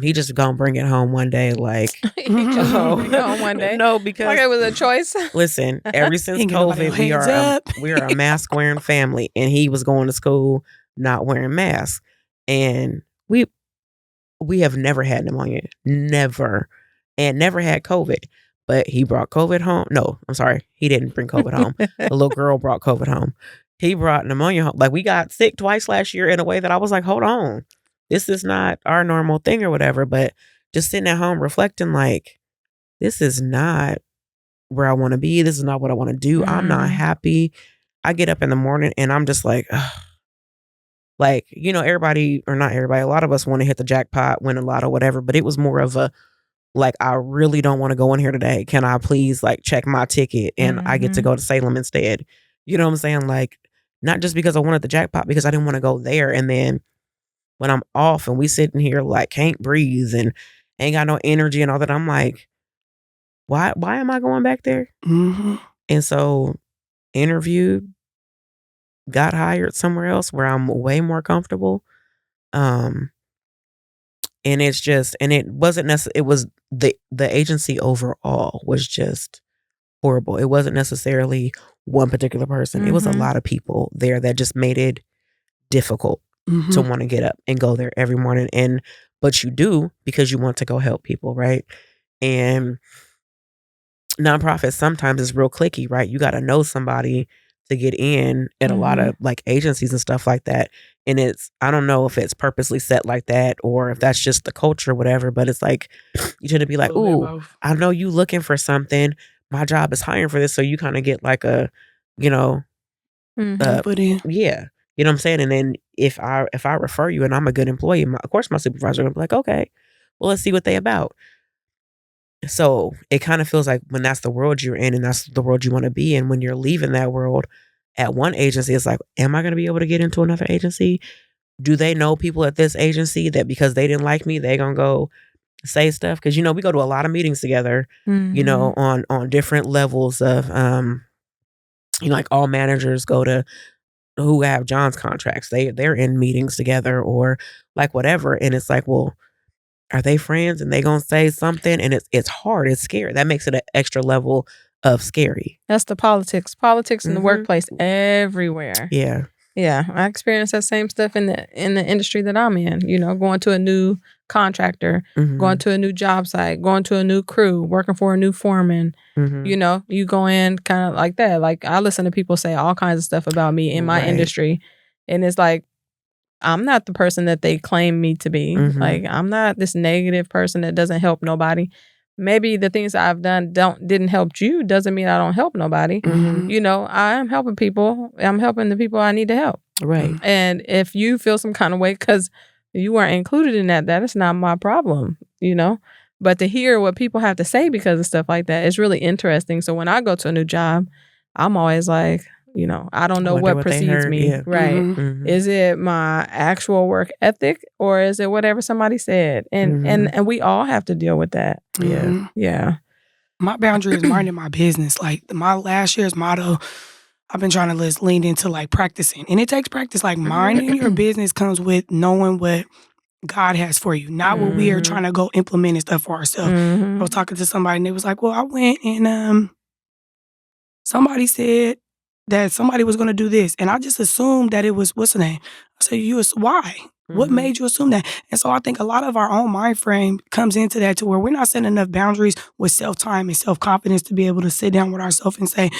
He just gonna bring it home one day, like bring it home one day. No, because like it was a choice. Listen, ever since COVID, we are a mask wearing family, and he was going to school not wearing masks, and we have never had pneumonia, never, and never had COVID. But he brought COVID home. No, I'm sorry, he didn't bring COVID home. The little girl brought COVID home. He brought pneumonia home. Like we got sick twice last year in a way that I was like, hold on. This is not our normal thing or whatever, but just sitting at home reflecting like, this is not where I want to be. This is not what I want to do. I'm not happy. I get up in the morning and I'm just like, ugh. Like, everybody, or not everybody, a lot of us want to hit the jackpot, win a lot or whatever, but it was more of a, like, I really don't want to go in here today. Can I please check my ticket and I get to go to Salem instead? You know what I'm saying? Like, not just because I wanted the jackpot, because I didn't want to go there. And then when I'm off and we sitting here like can't breathe and ain't got no energy and all that, I'm like, why am I going back there? And so interviewed, got hired somewhere else where I'm way more comfortable. And it's just, and it wasn't necessarily, it was the agency overall was just horrible. It wasn't necessarily one particular person. It was a lot of people there that just made it difficult to want to get up and go there every morning. But you do because you want to go help people, right? And nonprofits sometimes is real cliquey, right? You got to know somebody to get in at a lot of agencies and stuff like that. And I don't know if it's purposely set like that or if that's just the culture or whatever, but it's like, you tend to be like, ooh, I know you looking for something. My job is hiring for this. So you kind of get like a, yeah. You know what I'm saying? And then if I refer you and I'm a good employee, of course my supervisor will be like, okay, well, let's see what they about. So it kind of feels like when that's the world you're in and that's the world you want to be in, when you're leaving that world at one agency, it's like, am I going to be able to get into another agency? Do they know people at this agency that because they didn't like me, they going to go say stuff? Because, we go to a lot of meetings together, on different levels of, like all managers go to who have John's contracts. They're in meetings together or like whatever. And it's like, well, are they friends and they gonna say something? And it's hard. It's scary. That makes it an extra level of scary. That's the politics. Politics in the workplace everywhere. Yeah. Yeah, I experienced that same stuff in the industry that I'm in. You know, going to a new contractor, going to a new job site, going to a new crew, working for a new foreman. You know, you go in kind of like that. Like I listen to people say all kinds of stuff about me in my industry, and it's like I'm not the person that they claim me to be. Like I'm not this negative person that doesn't help nobody. Maybe the things I've done didn't help you doesn't mean I don't help nobody. You know, I am helping people. I'm helping the people I need to help. Right. And if you feel some kind of way because you weren't included in that is not my problem, you know? But to hear what people have to say because of stuff like that is really interesting. So when I go to a new job, I'm always like, you know, I don't know what precedes me. Yeah. Right. Is it my actual work ethic or is it whatever somebody said? And we all have to deal with that. Yeah. Yeah. My boundary is minding my business. Like my last year's motto, I've been trying to lean into like practicing. And it takes practice. Like minding your business comes with knowing what God has for you, not what we are trying to go implement and stuff for ourselves. I was talking to somebody and they was like, well, I went and somebody said that somebody was going to do this. And I just assumed that it was, what's the name? I said, why? What made you assume that? And so I think a lot of our own mind frame comes into that to where we're not setting enough boundaries with self-time and self-confidence to be able to sit down with ourselves and say,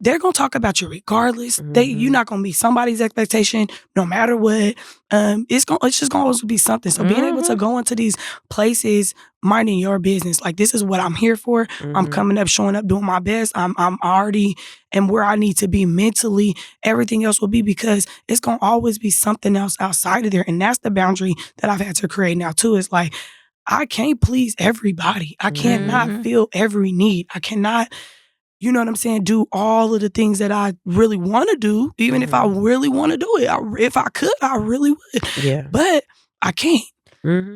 they're going to talk about you regardless. You're not going to be somebody's expectation no matter what. It's just going to always be something. So being able to go into these places, minding your business, like this is what I'm here for. I'm coming up, showing up, doing my best. I'm already and where I need to be mentally. Everything else will be because it's going to always be something else outside of there. And that's the boundary that I've had to create now too. Is like, I can't please everybody. I cannot feel every need. I cannot, you know what I'm saying, do all of the things that I really want to do, even if I really want to do it. If I could, I really would. Yeah. But I can't.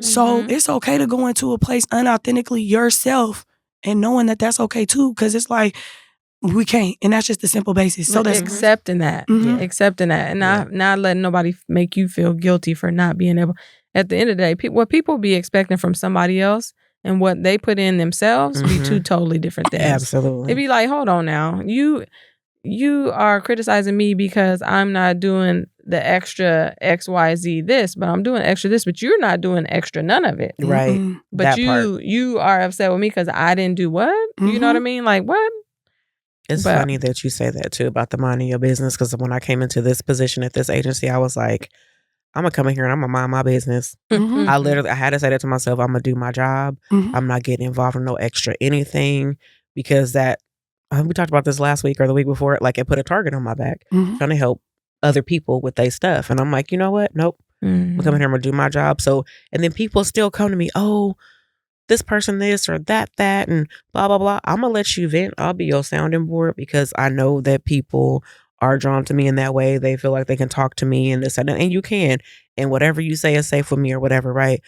So it's okay to go into a place unauthentically yourself and knowing that that's okay too, because it's like, we can't. And that's just the simple basis. So that's accepting that. Accepting that. And not letting nobody make you feel guilty for not being able. At the end of the day, what people be expecting from somebody else and what they put in themselves be two totally different things. Absolutely. It'd be like, hold on now. You are criticizing me because I'm not doing the extra XYZ this, but I'm doing extra this, but you're not doing extra none of it. Right. But you are upset with me because I didn't do what? You know what I mean? Like what? It's funny that you say that too about the minding your business, because when I came into this position at this agency, I was like, I'm gonna come in here and I'm gonna mind my business. I had to say that to myself. I'm gonna do my job. I'm not getting involved in no extra anything, because that we talked about this last week or the week before. Like it put a target on my back, trying to help other people with their stuff, and I'm like, you know what? Nope. I'm coming here. I'm gonna do my job. So, and then people still come to me. Oh, this person, this or that, and blah blah blah. I'm gonna let you vent. I'll be your sounding board, because I know that people are drawn to me in that way. They feel like they can talk to me and this and that, and you can, and whatever you say is safe with me or whatever, right?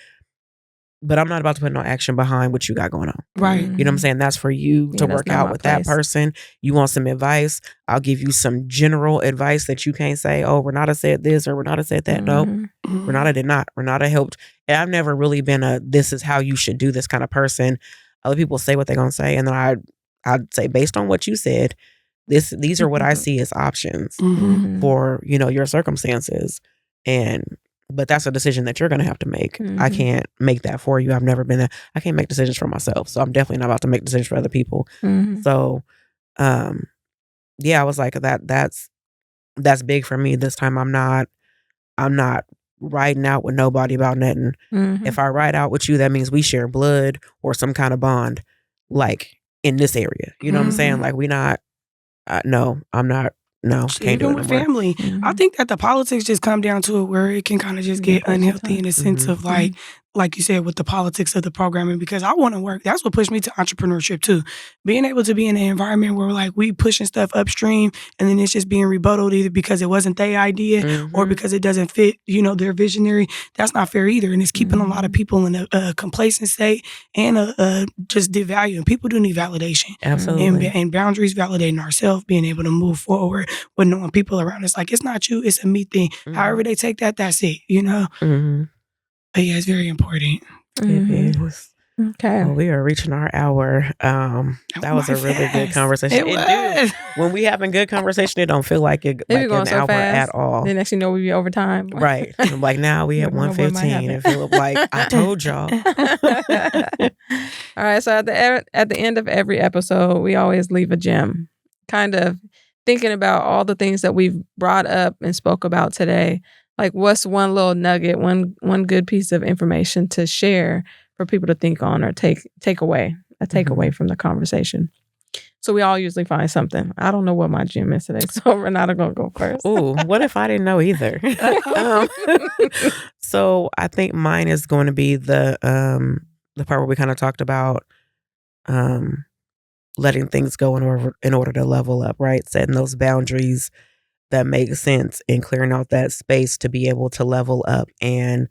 But I'm not about to put no action behind what you got going on. Right. You know what I'm saying? That's for you to work out with that person. You want some advice? I'll give you some general advice that you can't say, oh, Renata said this or Renata said that. Nope. Renata did not. Renata helped. And I've never really been a this is how you should do this kind of person. Other people say what they're going to say. And then I'd say, based on what you said, these are what I see as options for, your circumstances. But that's a decision that you're going to have to make. I can't make that for you. I've never been that. I can't make decisions for myself. So I'm definitely not about to make decisions for other people. So, I was like, that's big for me this time. I'm not riding out with nobody about nothing. If I ride out with you, that means we share blood or some kind of bond, like in this area. You know what I'm saying? Like we not, no, I'm not. No, can't do it even with family. I think that the politics just come down to it where it can kind of just get unhealthy in the sense of like you said, with the politics of the programming, because I want to work. That's what pushed me to entrepreneurship too. Being able to be in an environment where like we pushing stuff upstream and then it's just being rebutted either because it wasn't their idea or because it doesn't fit, their visionary. That's not fair either. And it's keeping a lot of people in a complacent state and just devaluing. People do need validation. Absolutely. And boundaries, validating ourselves, being able to move forward with knowing people around us. Like, it's not you, it's a me thing. However they take that, that's it, But yeah, it's very important. It is. Okay. Well, we are reaching our hour. That was a really good conversation. It do. When we having good conversation, it don't feel like it like an hour at all. The next thing you know, we be over time. Right. I'm like, now we at 1:15 and Philip like, I told y'all. All right. So at the end of every episode, we always leave a gem. Kind of thinking about all the things that we've brought up and spoke about today. Like, what's one little nugget, one good piece of information to share for people to think on or take away from the conversation. So we all usually find something. I don't know what my gem is today, so Renata gonna go first. Ooh, what if I didn't know either? So I think mine is going to be the part where we kind of talked about letting things go in order to level up, right? Setting those boundaries that make sense and clearing out that space to be able to level up and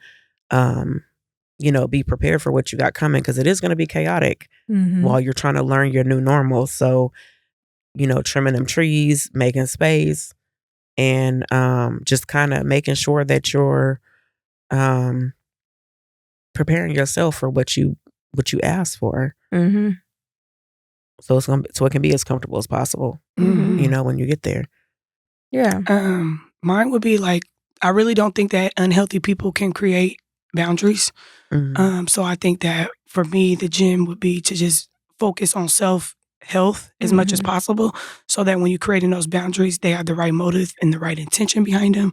be prepared for what you got coming, because it is going to be chaotic while you're trying to learn your new normal. So, trimming them trees, making space, and just kind of making sure that you're preparing yourself for what you asked for. Mm-hmm. So it can be as comfortable as possible. Mm-hmm. When you get there. Yeah. Mine would be like, I really don't think that unhealthy people can create boundaries. So I think that for me, the gym would be to just focus on self-health as much as possible, so that when you're creating those boundaries, they have the right motive and the right intention behind them.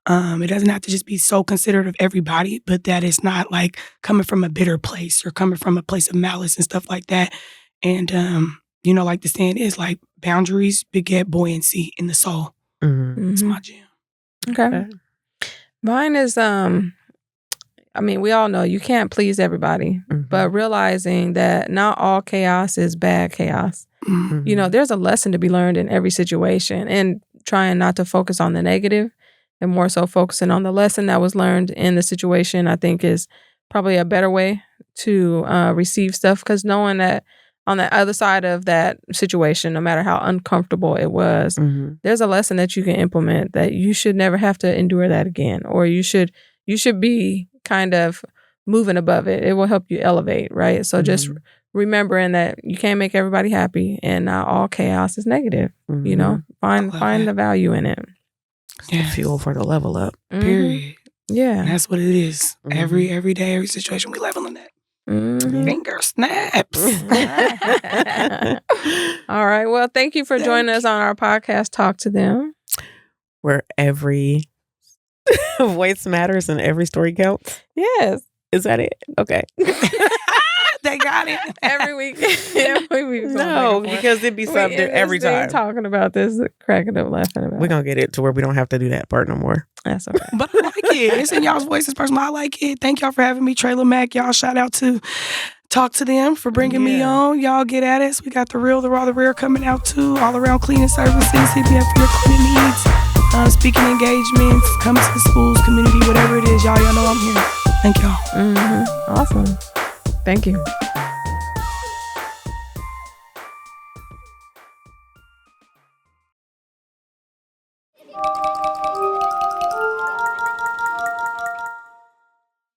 It doesn't have to just be so considerate of everybody, but that it's not like coming from a bitter place or coming from a place of malice and stuff like that. And, like the saying is, like, boundaries beget buoyancy in the soul. It's my gym. Okay. Mine is, we all know you can't please everybody, but realizing that not all chaos is bad chaos. There's a lesson to be learned in every situation, and trying not to focus on the negative and more so focusing on the lesson that was learned in the situation, I think is probably a better way to receive stuff, because knowing that on the other side of that situation, no matter how uncomfortable it was, there's a lesson that you can implement that you should never have to endure that again, or you should be kind of moving above it. It will help you elevate, right? So just remembering that you can't make everybody happy, and not all chaos is negative. Find the value in it. The fuel for the level up. Period. Yeah, and that's what it is. Every day, every situation, we leveling that. Finger snaps. All right. Well, thank you for joining us on our podcast, Talk to Them, where every voice matters and every story counts. Yes. Is that it? Okay. They got it. Every week. No, because it'd be something every time. Talking about this, cracking up, laughing about it. We're going to get it to where we don't have to do that part no more. That's okay. But I like it. It's in y'all's voices, personal. I like it. Thank y'all for having me. Trayla Lomax, y'all. Shout out to Talk to Them for bringing me on. Y'all get at us. We got the Real, the Raw, the Rare coming out too. All around cleaning services. Hit me up for your cleaning needs. Speaking engagements, coming to the schools, community, whatever it is. Y'all know I'm here. Thank y'all. Awesome. Thank you.